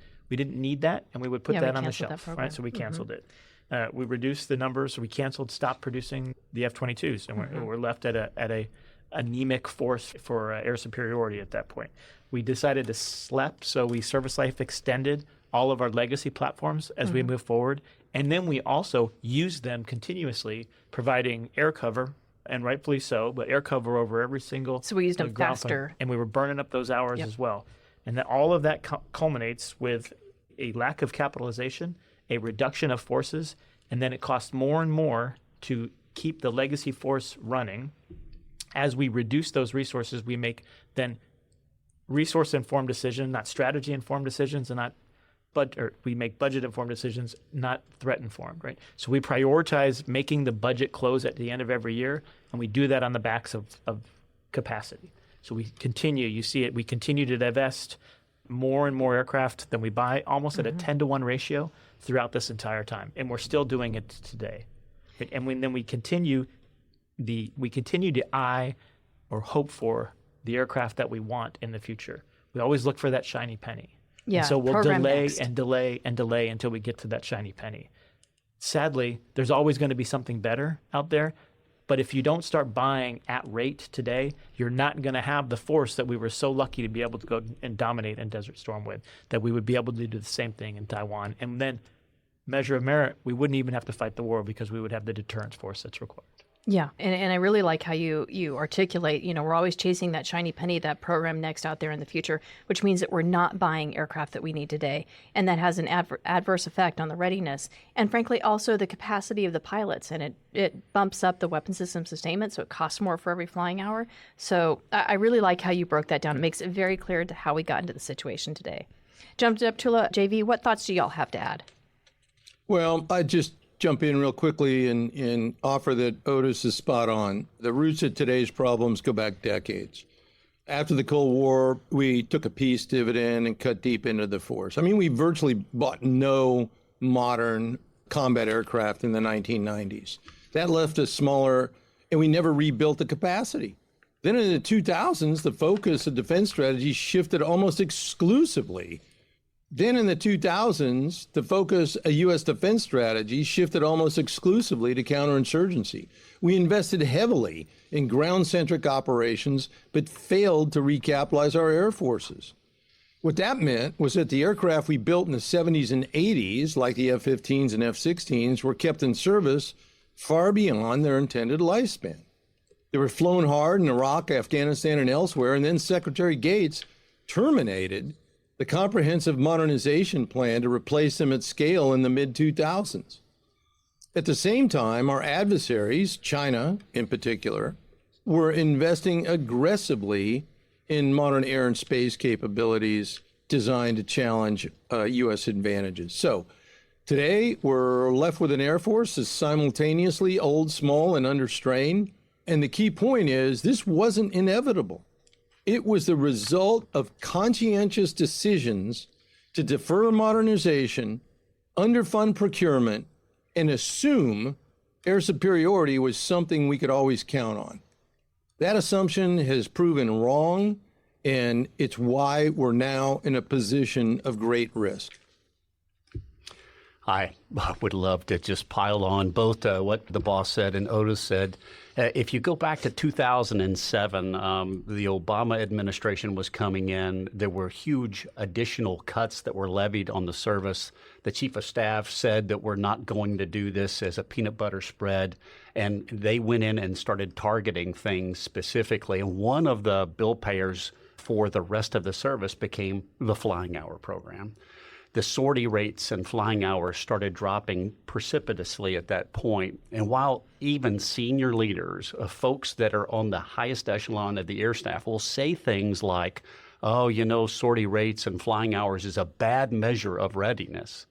Speaker 4: need that, and we would put that on the shelf, right? So we canceled it. We reduced the numbers, so we stopped producing the F-22s, and we're left at a anemic force for air superiority at that point. We decided to SLEP, so we service life extended all of our legacy platforms as we move forward, and then we also used them continuously, providing air cover, and rightfully so, but air cover over every single.
Speaker 1: So we used them faster.
Speaker 4: And we were burning up those hours as well. And that all of that culminates with a lack of capitalization, a reduction of forces, and then it costs more and more to keep the legacy force running. As we reduce those resources, we make then resource-informed decisions, not strategy-informed decisions, and not we make budget-informed decisions, not threat-informed, right? So we prioritize making the budget close at the end of every year, and we do that on the backs of capacity. So we continue, you see it, we continue to divest more and more aircraft than we buy, almost at a 10-to-1 ratio throughout this entire time, and we're still doing it today. Right? And then we continue to eye or hope for the aircraft that we want in the future. We always look for that shiny penny.
Speaker 1: Yeah,
Speaker 4: and so we'll delay
Speaker 1: next.
Speaker 4: and delay and delay until we get to that shiny penny. Sadly, there's always going to be something better out there, but if you don't start buying at rate today, you're not going to have the force that we were so lucky to be able to go and dominate in Desert Storm with, that we would be able to do the same thing in Taiwan. And then, measure of merit, we wouldn't even have to fight the war because we would have the deterrence force that's required.
Speaker 1: Yeah, and I really like how you articulate, we're always chasing that shiny penny, that program next out there in the future, which means that we're not buying aircraft that we need today. And that has an adverse effect on the readiness and, frankly, also the capacity of the pilots. And it bumps up the weapon system sustainment, so it costs more for every flying hour. So I really like how you broke that down. It makes it very clear to how we got into the situation today. Jump to Deptula. JV, what thoughts do y'all have to add?
Speaker 3: Well, I just jump in real quickly and offer that Otis is spot on. The roots of today's problems go back decades. After the Cold War, we took a peace dividend and cut deep into the force. I mean, we virtually bought no modern combat aircraft in the 1990s. That left us smaller, and we never rebuilt the capacity. Then in the 2000s, the focus of defense strategy shifted almost exclusively. Then in the 2000s, the focus of U.S. defense strategy shifted almost exclusively to counterinsurgency. We invested heavily in ground-centric operations, but failed to recapitalize our air forces. What that meant was that the aircraft we built in the 70s and 80s, like the F-15s and F-16s, were kept in service far beyond their intended lifespan. They were flown hard in Iraq, Afghanistan, and elsewhere, and then Secretary Gates terminated the comprehensive modernization plan to replace them at scale in the mid-2000s. At the same time, our adversaries, China in particular, were investing aggressively in modern air and space capabilities designed to challenge U.S. advantages. So today, we're left with an Air Force that's simultaneously old, small, and under strain. And the key point is this wasn't inevitable. It was the result of conscientious decisions to defer modernization, underfund procurement, and assume air superiority was something we could always count on. That assumption has proven wrong, and it's why we're now in a position of great risk.
Speaker 2: I would love to just pile on both what the boss said and Otis said. If you go back to 2007, the Obama administration was coming in. There were huge additional cuts that were levied on the service. The chief of staff said that we're not going to do this as a peanut butter spread. And they went in and started targeting things specifically. And one of the bill payers for the rest of the service became the flying hour program. The sortie rates and flying hours started dropping precipitously at that point. And while even senior leaders, folks that are on the highest echelon of the air staff will say things like, oh, sortie rates and flying hours is a bad measure of readiness.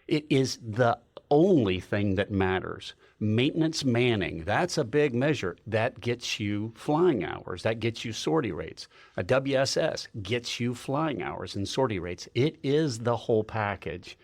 Speaker 2: It is the only thing that matters. Maintenance manning, that's a big measure. That gets you flying hours. That gets you sortie rates. A WSS gets you flying hours and sortie rates. It is the whole package.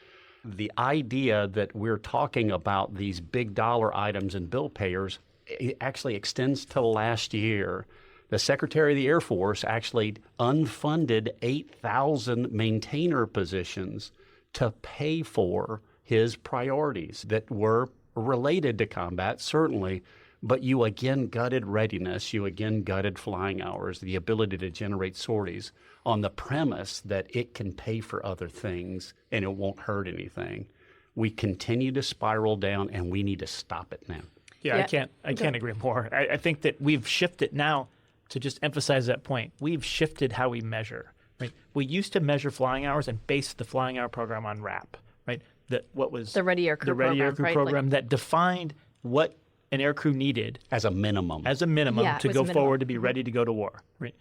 Speaker 2: The idea that we're talking about these big dollar items and bill payers, it actually extends to last year. The Secretary of the Air Force actually unfunded 8,000 maintainer positions to pay for his priorities that were related to combat, certainly, but you again gutted readiness, you again gutted flying hours, the ability to generate sorties on the premise that it can pay for other things and it won't hurt anything. We continue to spiral down and we need to stop it now.
Speaker 4: Yeah. I can't agree more. I think that we've shifted now, to just emphasize that point, we've shifted how we measure. Right? We used to measure flying hours and base the flying hour program on RAP, right? What was
Speaker 1: the Ready Air Crew
Speaker 4: program that defined what an air crew needed
Speaker 2: as a minimum
Speaker 4: to go forward to be ready to go to war. Right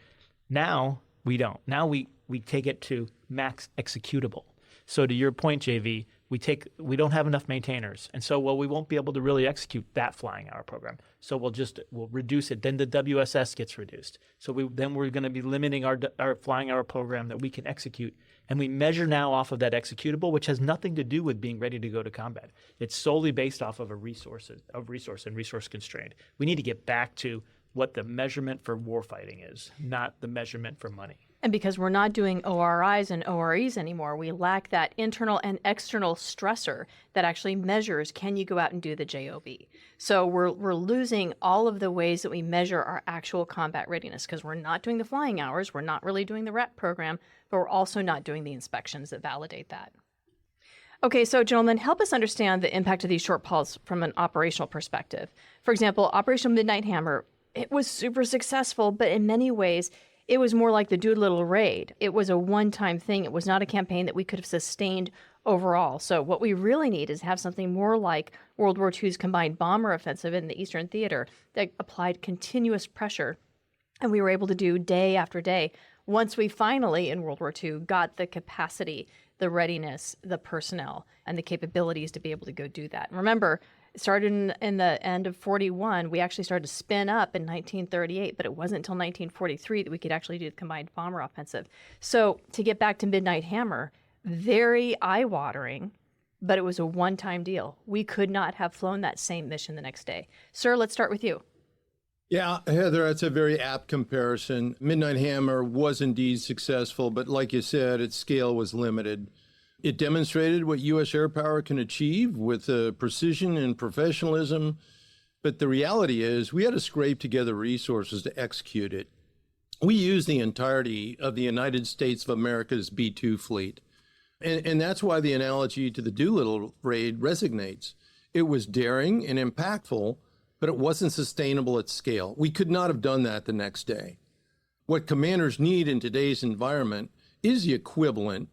Speaker 4: now we don't. Now we take it to max executable. So to your point, JV, we don't have enough maintainers, and so we won't be able to really execute that flying hour program. So we'll reduce it. Then the WSS gets reduced. So we're going to be limiting our flying hour program that we can execute. And we measure now off of that executable, which has nothing to do with being ready to go to combat. It's solely based off of resource and resource constraint. We need to get back to what the measurement for warfighting is, not the measurement for money.
Speaker 1: And because we're not doing ORIs and OREs anymore, we lack that internal and external stressor that actually measures, can you go out and do the JOB? So we're losing all of the ways that we measure our actual combat readiness because we're not doing the flying hours, we're not really doing the REP program, but we're also not doing the inspections that validate that. Okay, so gentlemen, help us understand the impact of these shortfalls from an operational perspective. For example, Operation Midnight Hammer, it was super successful, but in many ways, it was more like the Doolittle raid. It was a one-time thing. It was not a campaign that we could have sustained overall. So what we really need is have something more like World War II's combined bomber offensive in the Eastern Theater that applied continuous pressure, and we were able to do day after day. Once we finally, in World War II, got the capacity, the readiness, the personnel, and the capabilities to be able to go do that. And remember, it started in the end of 41. We actually started to spin up in 1938, but it wasn't until 1943 that we could actually do the combined bomber offensive. So to get back to Midnight Hammer, very eye-watering, but it was a one-time deal. We could not have flown that same mission the next day. Sir, let's start with you.
Speaker 3: Yeah, Heather, that's a very apt comparison. Midnight Hammer was indeed successful, but like you said, its scale was limited. It demonstrated what U.S. air power can achieve with precision and professionalism, but the reality is we had to scrape together resources to execute it. We used the entirety of the United States of America's B-2 fleet, and that's why the analogy to the Doolittle raid resonates. It was daring and impactful, but it wasn't sustainable at scale. We could not have done that the next day. What commanders need in today's environment is the equivalent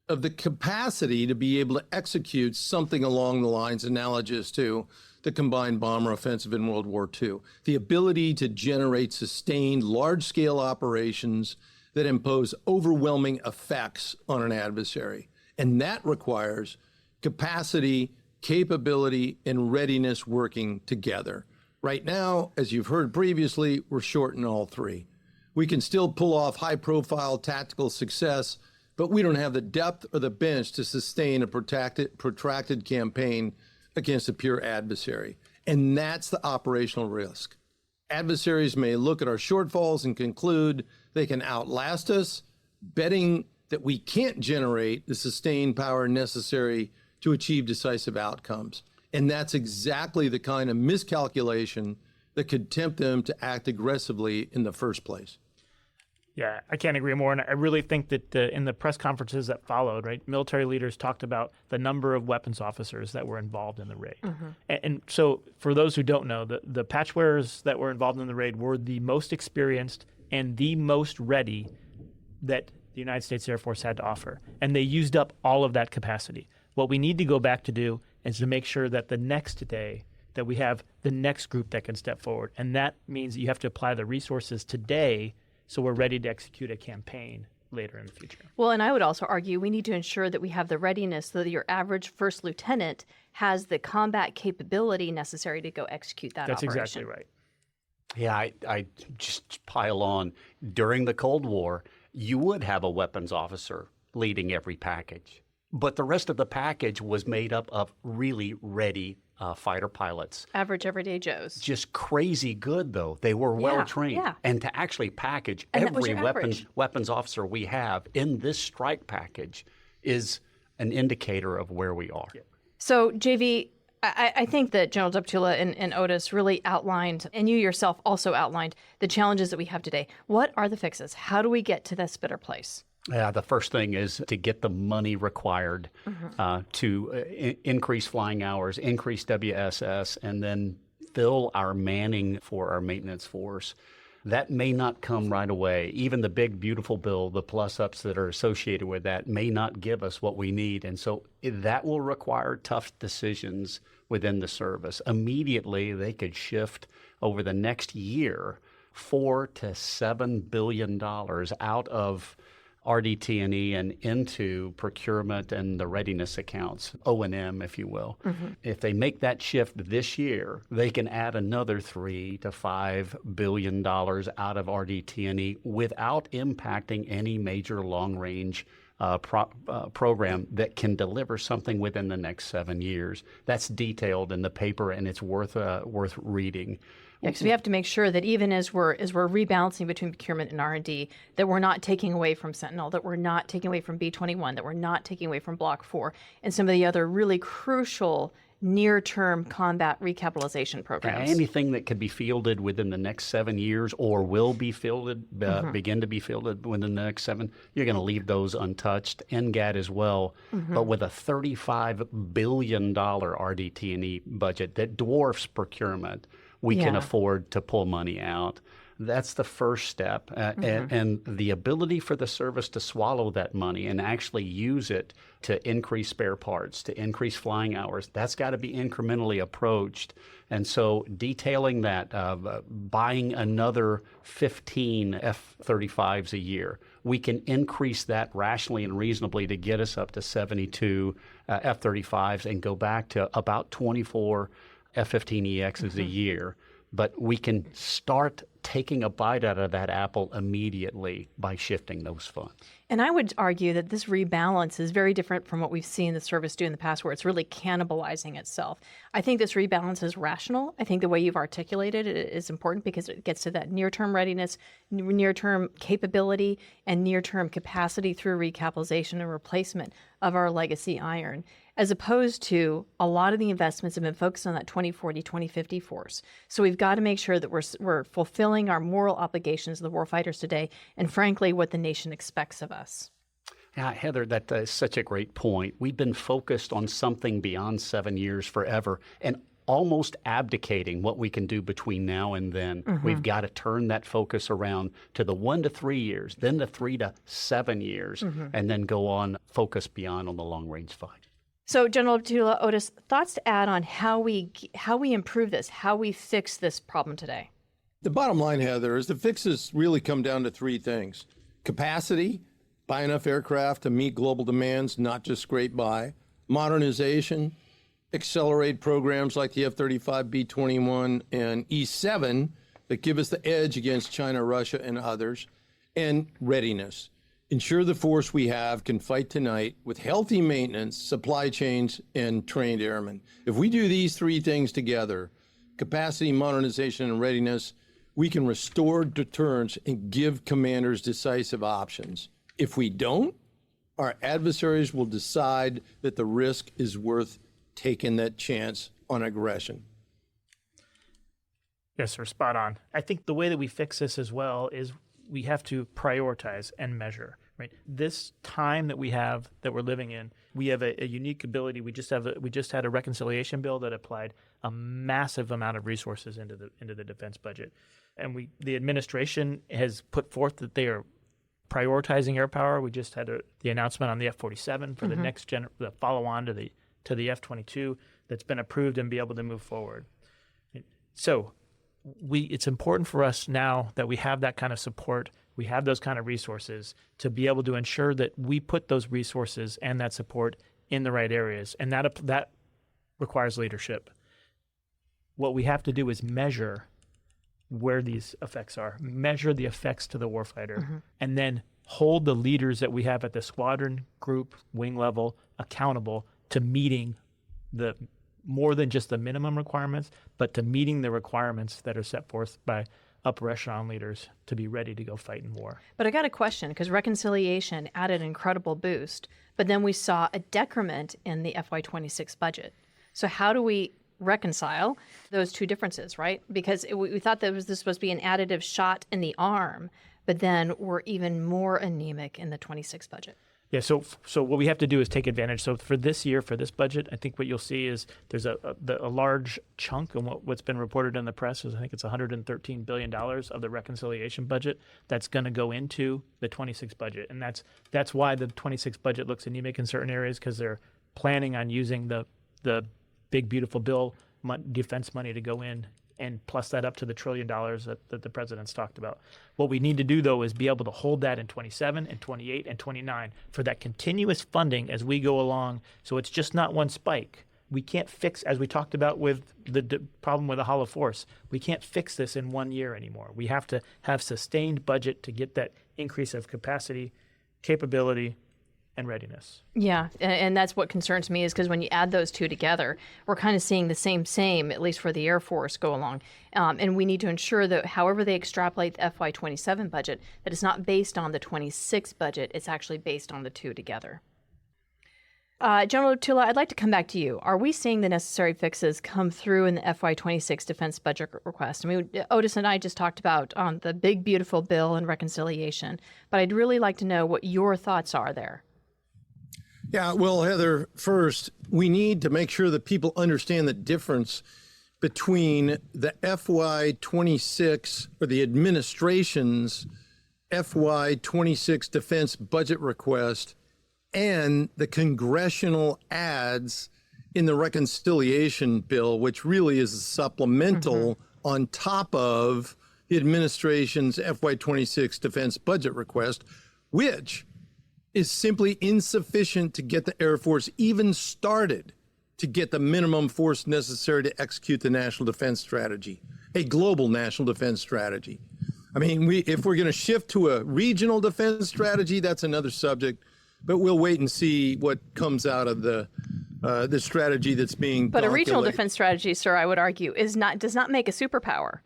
Speaker 3: of the capacity to be able to execute something along the lines analogous to the combined bomber offensive in World War II. The ability to generate sustained large-scale operations that impose overwhelming effects on an adversary. And that requires capacity, capability, and readiness working together. Right now, as you've heard previously, we're short in all three. We can still pull off high-profile tactical success, but we don't have the depth or the bench to sustain a protracted campaign against a pure adversary. And that's the operational risk. Adversaries may look at our shortfalls and conclude they can outlast us, betting that we can't generate the sustained power necessary to achieve decisive outcomes. And that's exactly the kind of miscalculation that could tempt them to act aggressively in the first place.
Speaker 4: Yeah, I can't agree more. And I really think that in the press conferences that followed, right, military leaders talked about the number of weapons officers that were involved in the raid. Mm-hmm. And so for those who don't know, the patch wearers that were involved in the raid were the most experienced and the most ready that the United States Air Force had to offer. And they used up all of that capacity. What we need to go back to do is to make sure that the next day that we have the next group that can step forward. And that means you have to apply the resources today so we're ready to execute a campaign later in the future.
Speaker 1: Well, and I would also argue we need to ensure that we have the readiness so that your average first lieutenant has the combat capability necessary to go execute that
Speaker 4: That's
Speaker 1: operation.
Speaker 4: Exactly right.
Speaker 2: Yeah, I just pile on. During the Cold War, you would have a weapons officer leading every package. But the rest of the package was made up of really ready fighter pilots.
Speaker 1: Average everyday Joes.
Speaker 2: Just crazy good, though. They were well trained.
Speaker 1: Yeah.
Speaker 2: And to actually package
Speaker 1: And
Speaker 2: every weapons officer we have in this strike package is an indicator of where we are.
Speaker 4: Yeah.
Speaker 1: So, JV, I think that General Deptula and Otis really outlined, and you yourself also outlined, the challenges that we have today. What are the fixes? How do we get to this better place?
Speaker 2: Yeah, the first thing is to get the money required to increase flying hours, increase WSS, and then fill our manning for our maintenance force. That may not come right away. Even the big, beautiful bill, the plus-ups that are associated with that may not give us what we need. And so that will require tough decisions within the service. Immediately, they could shift over the next year $4 to $7 billion out of RDT&E and into procurement and the readiness accounts, O&M, if you will. Mm-hmm. If they make that shift this year, they can add another $3 to $5 billion out of RDT&E without impacting any major long-range program that can deliver something within the next 7 years. That's detailed in the paper, and it's worth reading.
Speaker 1: Yeah, because we have to make sure that even as we're rebalancing between procurement and R&D, that we're not taking away from Sentinel, that we're not taking away from B-21, that we're not taking away from Block 4, and some of the other really crucial near-term combat recapitalization programs?
Speaker 2: Anything that could be fielded within the next 7 years or will be fielded, begin to be fielded within the next 7, you're going to leave those untouched. NGAD as well. But with a $35 billion RDT&E budget that dwarfs procurement, we can afford to pull money out. That's the first step. And the ability for the service to swallow that money and actually use it to increase spare parts, to increase flying hours, that's got to be incrementally approached. And so detailing that, buying another 15 F-35s a year, we can increase that rationally and reasonably to get us up to 72 F-35s and go back to about 24 F-15EXs a year. But we can start taking a bite out of that apple immediately by shifting those funds.
Speaker 1: And I would argue that this rebalance is very different from what we've seen the service do in the past, where it's really cannibalizing itself. I think this rebalance is rational. I think the way you've articulated it is important because it gets to that near-term readiness, near-term capability, and near-term capacity through recapitalization and replacement of our legacy iron, as opposed to a lot of the investments have been focused on that 2040, 2050 force. So we've got to make sure that we're fulfilling our moral obligations to the warfighters today, and frankly, what the nation expects of us.
Speaker 2: Yeah, Heather, that is such a great point. We've been focused on something beyond 7 years forever and almost abdicating what we can do between now and then. We've got to turn that focus around to the 1 to 3 years, then the 3 to 7 years, and then go on, focus beyond on the long-range fight.
Speaker 1: So, General Deptula, Otis, thoughts to add on how we improve this, how we fix this problem today?
Speaker 3: The bottom line, Heather, is the fixes really come down to 3 things. Capacity, buy enough aircraft to meet global demands, not just scrape by. Modernization, accelerate programs like the F-35, B-21, and E-7 that give us the edge against China, Russia, and others. And readiness. Ensure the force we have can fight tonight with healthy maintenance, supply chains, and trained airmen. If we do these 3 things together, capacity, modernization, and readiness, we can restore deterrence and give commanders decisive options. If we don't, our adversaries will decide that the risk is worth taking that chance on aggression.
Speaker 4: Yes, sir, spot on. I think the way that we fix this as well is we have to prioritize and measure, right? This time that we have, that we're living in, we have a unique ability. We just had a reconciliation bill that applied a massive amount of resources into the defense budget. And the administration has put forth that they are prioritizing air power. We just had the announcement on the F-47 for the next the follow-on to the F-22 that's been approved and be able to move forward. So it's important for us now that we have that kind of support, we have those kind of resources to be able to ensure that we put those resources and that support in the right areas. And that requires leadership. What we have to do is measure where these effects are, measure the effects to the warfighter, and then hold the leaders that we have at the squadron, group, wing level accountable to meeting the more than just the minimum requirements, but to meeting the requirements that are set forth by upper echelon leaders to be ready to go fight in war.
Speaker 1: But I got a question, because reconciliation added an incredible boost, but then we saw a decrement in the FY26 budget. So how do we reconcile those 2 differences, right? Because we thought that this was supposed to be an additive shot in the arm, but then we're even more anemic in the 26 budget.
Speaker 4: Yeah, so what we have to do is take advantage. So for this year, for this budget, I think what you'll see is there's a large chunk of what's been reported in the press is I think it's $113 billion of the reconciliation budget that's going to go into the 26 budget. And that's why the 26 budget looks anemic in certain areas, because they're planning on using the big, beautiful bill defense money to go in and plus that up to the $1 trillion that the president's talked about. What we need to do, though, is be able to hold that in 27 and 28 and 29 for that continuous funding as we go along, so it's just not one spike. We can't fix, as we talked about with the problem with the hollow force, we can't fix this in 1 year anymore. We have to have sustained budget to get that increase of capacity, capability, and readiness.
Speaker 1: Yeah, and that's what concerns me, is because when you add those 2 together, we're kind of seeing the same, at least for the Air Force, go along. And we need to ensure that however they extrapolate the FY27 budget, that it's not based on the 26 budget, it's actually based on the 2 together. General Deptula, I'd like to come back to you. Are we seeing the necessary fixes come through in the FY26 defense budget request? I mean, Otis and I just talked about the big, beautiful bill and reconciliation, but I'd really like to know what your thoughts are there.
Speaker 3: Yeah, well, Heather, first, we need to make sure that people understand the difference between the FY26 or the administration's FY26 defense budget request and the congressional adds in the reconciliation bill, which really is a supplemental on top of the administration's FY26 defense budget request, which is simply insufficient to get the Air Force even started to get the minimum force necessary to execute the national defense strategy, a global national defense strategy. I mean, if we're going to shift to a regional defense strategy, that's another subject. But we'll wait and see what comes out of the strategy that's being.
Speaker 1: But a regional defense strategy, sir, I would argue, does not make a superpower.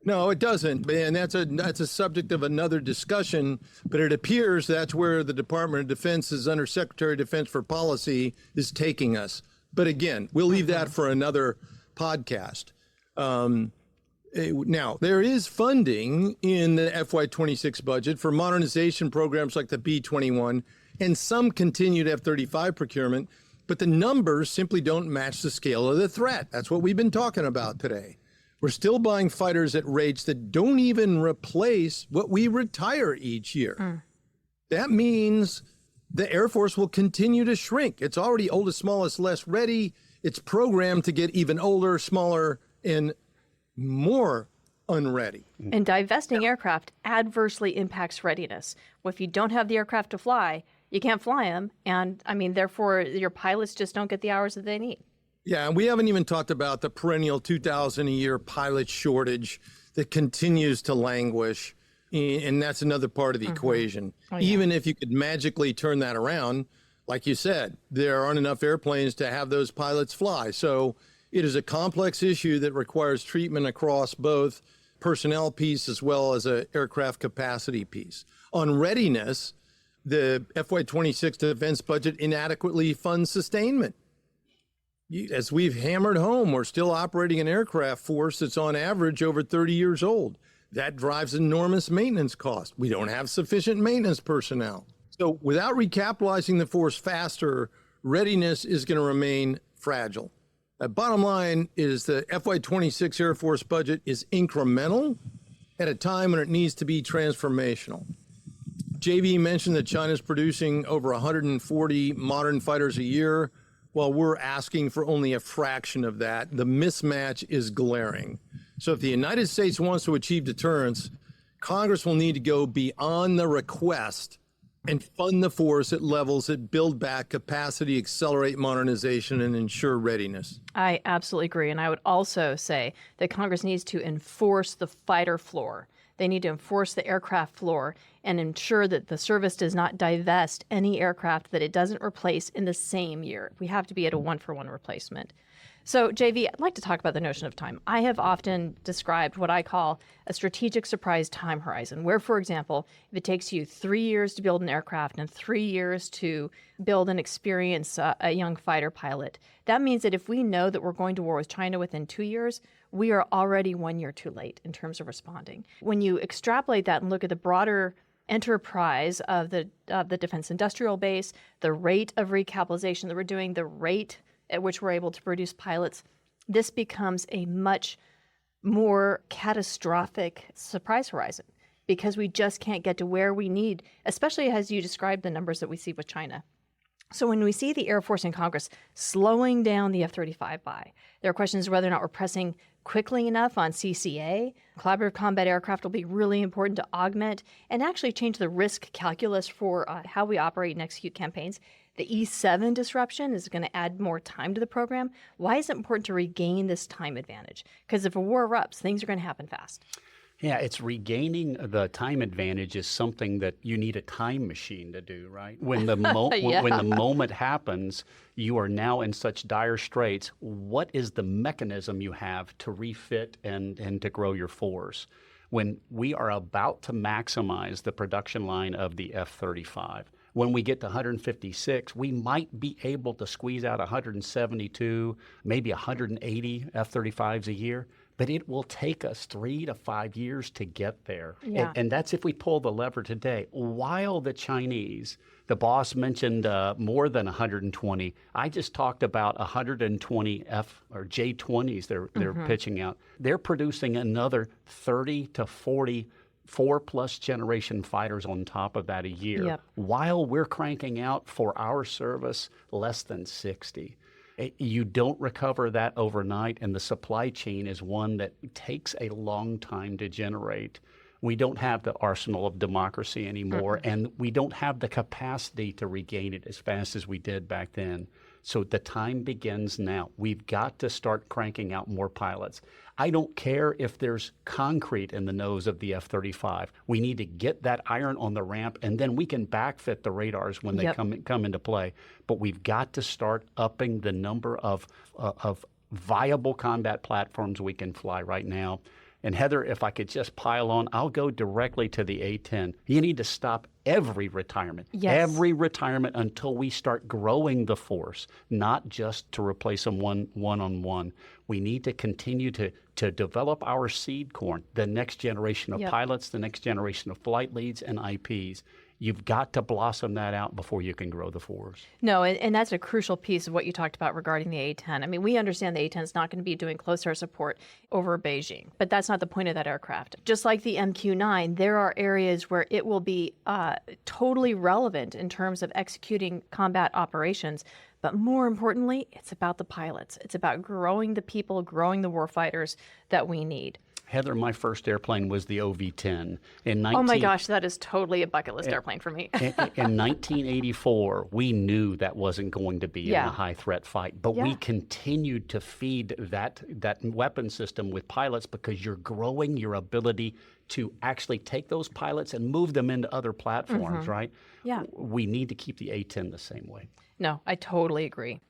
Speaker 3: No, it doesn't, and that's a subject of another discussion. But it appears that's where the Department of Defense's Undersecretary of Defense for Policy is taking us. But again, we'll leave that for another podcast. Now, there is funding in the FY26 budget for modernization programs like the B-21 and some continued F-35 procurement, but the numbers simply don't match the scale of the threat. That's what we've been talking about today. We're still buying fighters at rates that don't even replace what we retire each year. That means the Air Force will continue to shrink. It's already oldest, smallest, less ready. It's programmed to get even older, smaller, and more unready.
Speaker 1: And divesting aircraft adversely impacts readiness. Well, if you don't have the aircraft to fly, you can't fly them. And I mean, therefore, your pilots just don't get the hours that they need.
Speaker 3: Yeah, and we haven't even talked about the perennial 2,000 a year pilot shortage that continues to languish. And that's another part of the equation. Oh, yeah. Even if you could magically turn that around, like you said, there aren't enough airplanes to have those pilots fly. So it is a complex issue that requires treatment across both personnel piece as well as an aircraft capacity piece. On readiness, the FY26 defense budget inadequately funds sustainment. As we've hammered home, we're still operating an aircraft force that's on average over 30 years old. That drives enormous maintenance costs. We don't have sufficient maintenance personnel. So without recapitalizing the force faster, readiness is going to remain fragile. The bottom line is the FY26 Air Force budget is incremental at a time when it needs to be transformational. JB mentioned that China's producing over 140 modern fighters a year, while we're asking for only a fraction of that. The mismatch is glaring. So if the United States wants to achieve deterrence, Congress will need to go beyond the request and fund the force at levels that build back capacity, accelerate modernization, and ensure readiness.
Speaker 1: I absolutely agree. And I would also say that Congress needs to enforce the fighter floor. They need to enforce the aircraft floor and ensure that the service does not divest any aircraft that it doesn't replace in the same year. We have to be at a one-for-one replacement. So, JV, I'd like to talk about the notion of time. I have often described what I call a strategic surprise time horizon, where, for example, if it takes you 3 years to build an aircraft and 3 years to build and experience a young fighter pilot, that means that if we know that we're going to war with China within 2 years, we are already 1 year too late in terms of responding. When you extrapolate that and look at the broader enterprise of the defense industrial base, the rate of recapitalization that we're doing, the rate at which we're able to produce pilots, this becomes a much more catastrophic surprise horizon because we just can't get to where we need, especially as you described the numbers that we see with China. So when we see the Air Force and Congress slowing down the F-35 buy, there are questions whether or not we're pressing quickly enough on CCA. Collaborative combat aircraft will be really important to augment and actually change the risk calculus for how we operate and execute campaigns. The E-7 disruption is going to add more time to the program. Why is it important to regain this time advantage? Because if a war erupts, things are going to happen fast.
Speaker 2: Yeah, it's regaining the time advantage is something that you need a time machine to do, right? When the when the moment happens, you are now in such dire straits. What is the mechanism you have to refit and to grow your force? When we are about to maximize the production line of the F-35, When we get to 156, we might be able to squeeze out 172, maybe 180 F-35s a year, but it will take us 3 to 5 years to get there.
Speaker 1: Yeah.
Speaker 2: And that's if we pull the lever today. While the Chinese, the boss mentioned more than 120. I just talked about 120 F or J-20s they're pitching out. They're producing another 30 to 40 4+ generation fighters on top of that a year, while we're cranking out for our service less than 60. You don't recover that overnight, and the supply chain is one that takes a long time to generate. We don't have the arsenal of democracy anymore, and we don't have the capacity to regain it as fast as we did back then. So the time begins now. We've got to start cranking out more pilots. I don't care if there's concrete in the nose of the F-35. We need to get that iron on the ramp, and then we can backfit the radars when they come into play. But we've got to start upping the number of viable combat platforms we can fly right now. And Heather, if I could just pile on, I'll go directly to the A-10. You need to stop every retirement, every retirement until we start growing the force, not just to replace them one-on-one. We need to continue to develop our seed corn, the next generation of pilots, the next generation of flight leads and IPs. You've got to blossom that out before you can grow the force.
Speaker 1: No, and that's a crucial piece of what you talked about regarding the A-10. I mean, we understand the A-10 is not going to be doing close air support over Beijing, but that's not the point of that aircraft. Just like the MQ-9, there are areas where it will be totally relevant in terms of executing combat operations. But more importantly, it's about the pilots. It's about growing the people, growing the warfighters that we need.
Speaker 2: Heather, my first airplane was the OV-10.
Speaker 1: Oh my gosh, that is totally a bucket list airplane for me.
Speaker 2: In 1984, we knew that wasn't going to be in a high-threat fight, but we continued to feed that weapon system with pilots because you're growing your ability to actually take those pilots and move them into other platforms, right?
Speaker 1: Yeah.
Speaker 2: We need to keep the A-10 the same way.
Speaker 1: No, I totally agree.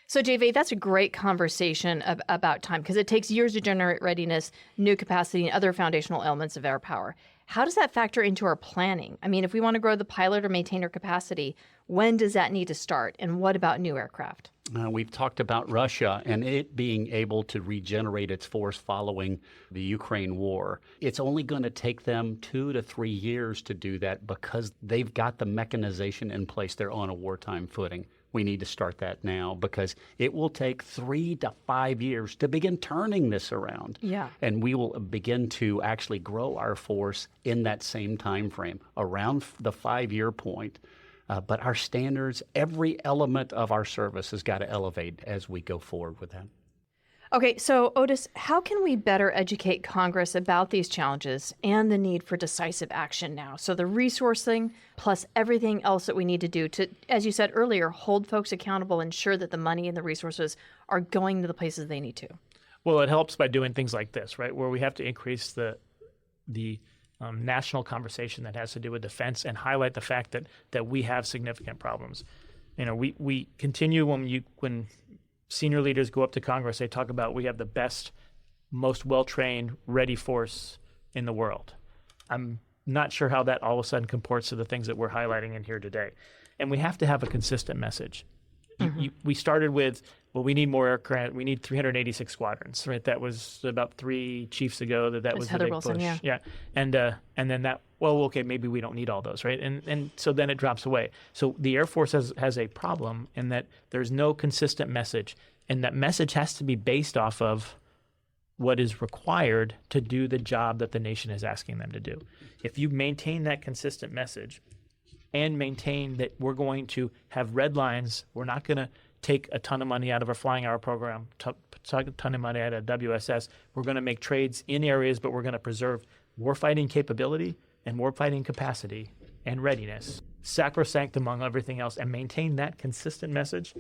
Speaker 1: So, JV, that's a great conversation about time because it takes years to generate readiness, new capacity, and other foundational elements of air power. How does that factor into our planning? I mean, if we want to grow the pilot or maintain our capacity, when does that need to start? And what about new aircraft?
Speaker 2: We've talked about Russia and it being able to regenerate its force following the Ukraine war. It's only going to take them 2 to 3 years to do that because they've got the mechanization in place. They're on a wartime footing. We need to start that now because it will take 3 to 5 years to begin turning this around.
Speaker 1: Yeah.
Speaker 2: And we will begin to actually grow our force in that same time frame, around the 5-year point. But our standards, every element of our service has got to elevate as we go forward with that.
Speaker 1: Okay, so Otis, how can we better educate Congress about these challenges and the need for decisive action now? So the resourcing plus everything else that we need to do to, as you said earlier, hold folks accountable, ensure that the money and the resources are going to the places they need to.
Speaker 4: Well, it helps by doing things like this, right, where we have to increase the national conversation that has to do with defense and highlight the fact that we have significant problems. You know, we continue when senior leaders go up to Congress, they talk about we have the best, most well-trained, ready force in the world. I'm not sure how that all of a sudden comports to the things that we're highlighting in here today. And we have to have a consistent message. We started with, well, we need more aircraft. We need 386 squadrons, right? That was about 3 chiefs ago that was the
Speaker 1: Heather
Speaker 4: big
Speaker 1: Wilson,
Speaker 4: push.
Speaker 1: yeah.
Speaker 4: And then that, well, okay, maybe we don't need all those, right? And so then it drops away. So the Air Force has a problem in that there's no consistent message. And that message has to be based off of what is required to do the job that the nation is asking them to do. If you maintain that consistent message and maintain that we're going to have red lines, we're not going to take a ton of money out of our flying hour program, a ton of money out of WSS. We're going to make trades in areas, but we're going to preserve warfighting capability and warfighting capacity and readiness, sacrosanct among everything else, and maintain that consistent message.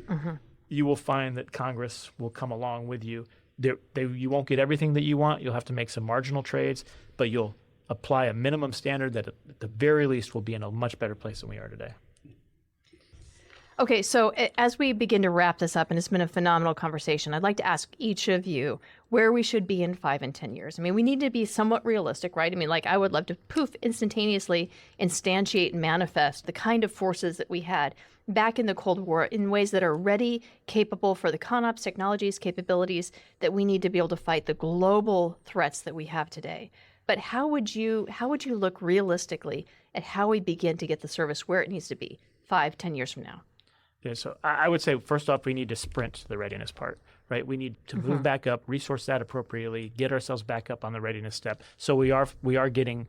Speaker 4: You will find that Congress will come along with you. You won't get everything that you want. You'll have to make some marginal trades, but you'll apply a minimum standard that at the very least will be in a much better place than we are today.
Speaker 1: Okay, so as we begin to wrap this up, and it's been a phenomenal conversation, I'd like to ask each of you where we should be in 5 and 10 years. I mean, we need to be somewhat realistic, right? I mean, like I would love to instantaneously instantiate and manifest the kind of forces that we had back in the Cold War in ways that are ready, capable for the CONOPS technologies, capabilities that we need to be able to fight the global threats that we have today. But how would you look realistically at how we begin to get the service where it needs to be 5, 10 years from now?
Speaker 4: Yeah, so I would say, first off, we need to sprint the readiness part, right? We need to move back up, resource that appropriately, get ourselves back up on the readiness step. So we are getting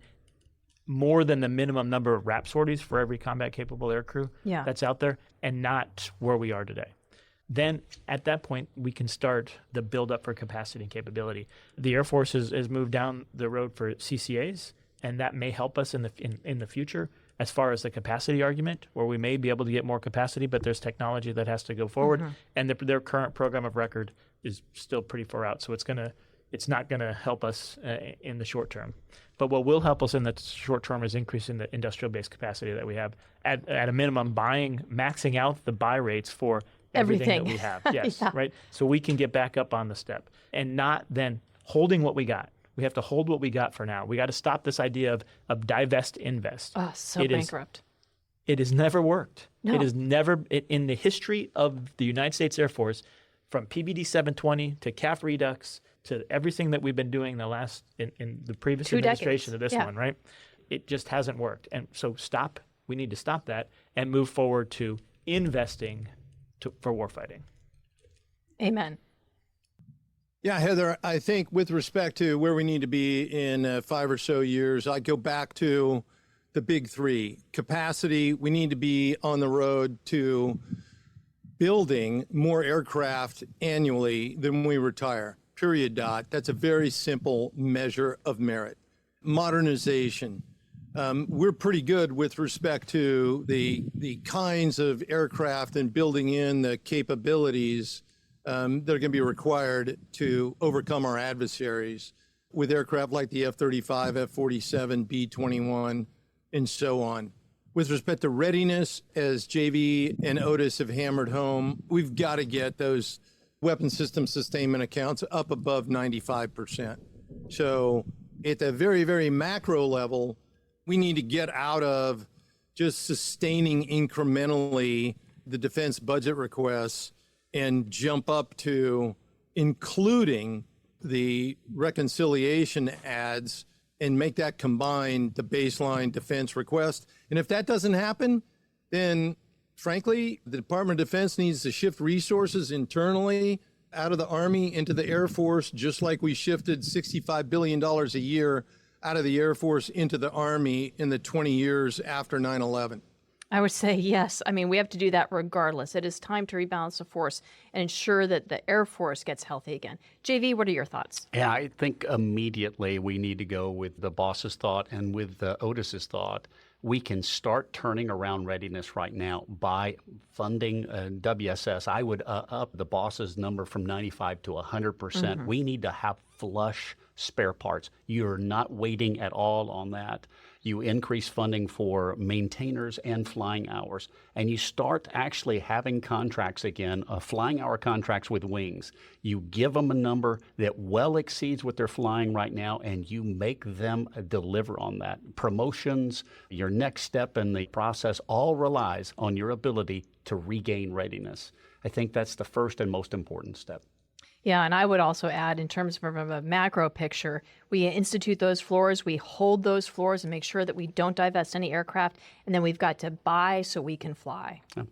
Speaker 4: more than the minimum number of RAP sorties for every combat-capable aircrew that's out there, and not where we are today. Then at that point, we can start the build-up for capacity and capability. The Air Force has moved down the road for CCAs, and that may help us in the future as far as the capacity argument, where we may be able to get more capacity, but there's technology that has to go forward, and their current program of record is still pretty far out, so it's not going to help us in the short term. But what will help us in the short term is increasing the industrial base capacity that we have. At a minimum, maxing out the buy rates for everything that we have. Yes, right? So we can get back up on the step and not then holding what we got. We have to hold what we got for now. We got to stop this idea of divest, invest.
Speaker 1: Oh, so bankrupt.
Speaker 4: It has never worked.
Speaker 1: No.
Speaker 4: It has never, in the history of the United States Air Force, from PBD 720 to CAF Redux to everything that we've been doing in the previous administration of this one, right? It just hasn't worked. And so we need to stop that and move forward to investing for warfighting.
Speaker 1: Amen.
Speaker 3: Yeah, Heather, I think with respect to where we need to be in 5 or so years, I go back to the big three. Capacity, we need to be on the road to building more aircraft annually than we retire, period. That's a very simple measure of merit. Modernization. We're pretty good with respect to the kinds of aircraft and building in the capabilities that are going to be required to overcome our adversaries with aircraft like the F-35, F-47, B-21, and so on. With respect to readiness, as JV and Otis have hammered home, we've got to get those weapon system sustainment accounts up above 95%. So at the very, very macro level, we need to get out of just sustaining incrementally the defense budget requests and jump up to including the reconciliation adds and make that combined the baseline defense request. And if that doesn't happen, then frankly, the Department of Defense needs to shift resources internally out of the Army into the Air Force, just like we shifted $65 billion a year out of the Air Force into the Army in the 20 years after 9/11.
Speaker 1: I would say yes. I mean, we have to do that regardless. It is time to rebalance the force and ensure that the Air Force gets healthy again. JV, what are your thoughts?
Speaker 2: Yeah, I think immediately we need to go with the boss's thought and with Otis's thought. We can start turning around readiness right now by funding WSS. I would up the boss's number from 95 to 100%. We need to have flush spare parts. You're not waiting at all on that. You increase funding for maintainers and flying hours, and you start actually having contracts again, flying hour contracts with wings. You give them a number that well exceeds what they're flying right now, and you make them deliver on that. Promotions, your next step in the process, all relies on your ability to regain readiness. I think that's the first and most important step.
Speaker 1: Yeah, and I would also add, in terms of a macro picture, we institute those floors, we hold those floors and make sure that we don't divest any aircraft, and then we've got to buy so we can fly. Yeah.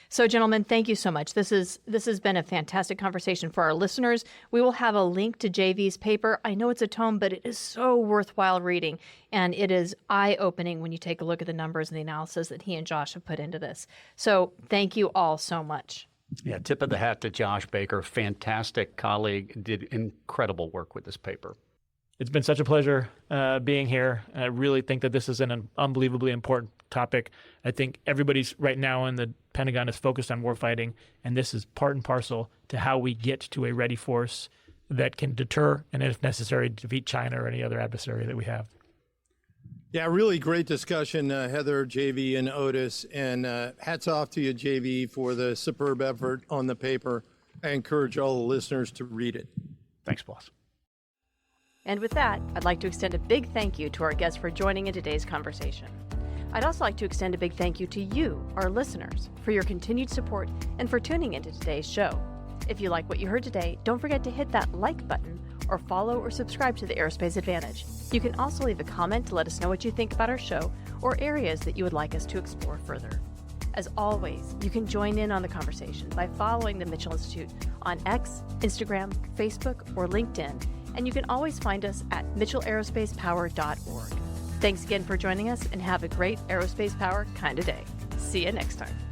Speaker 1: So, gentlemen, thank you so much. This has been a fantastic conversation for our listeners. We will have a link to JV's paper. I know it's a tome, but it is so worthwhile reading, and it is eye-opening when you take a look at the numbers and the analysis that he and Josh have put into this. So thank you all so much.
Speaker 2: Yeah, tip of the hat to Josh Baker, fantastic colleague, did incredible work with this paper.
Speaker 4: It's been such a pleasure being here. I really think that this is an unbelievably important topic. I think everybody's right now in the Pentagon is focused on warfighting, and this is part and parcel to how we get to a ready force that can deter and, if necessary, defeat China or any other adversary that we have.
Speaker 3: Yeah, really great discussion, Heather, JV, and Otis. And hats off to you, JV, for the superb effort on the paper. I encourage all the listeners to read it.
Speaker 2: Thanks, boss.
Speaker 1: And with that, I'd like to extend a big thank you to our guests for joining in today's conversation. I'd also like to extend a big thank you to you, our listeners, for your continued support and for tuning into today's show. If you like what you heard today, don't forget to hit that like button or follow or subscribe to the Aerospace Advantage. You can also leave a comment to let us know what you think about our show or areas that you would like us to explore further. As always, you can join in on the conversation by following the Mitchell Institute on X, Instagram, Facebook, or LinkedIn, and you can always find us at mitchellaerospacepower.org. Thanks again for joining us, and have a great aerospace power kind of day. See you next time.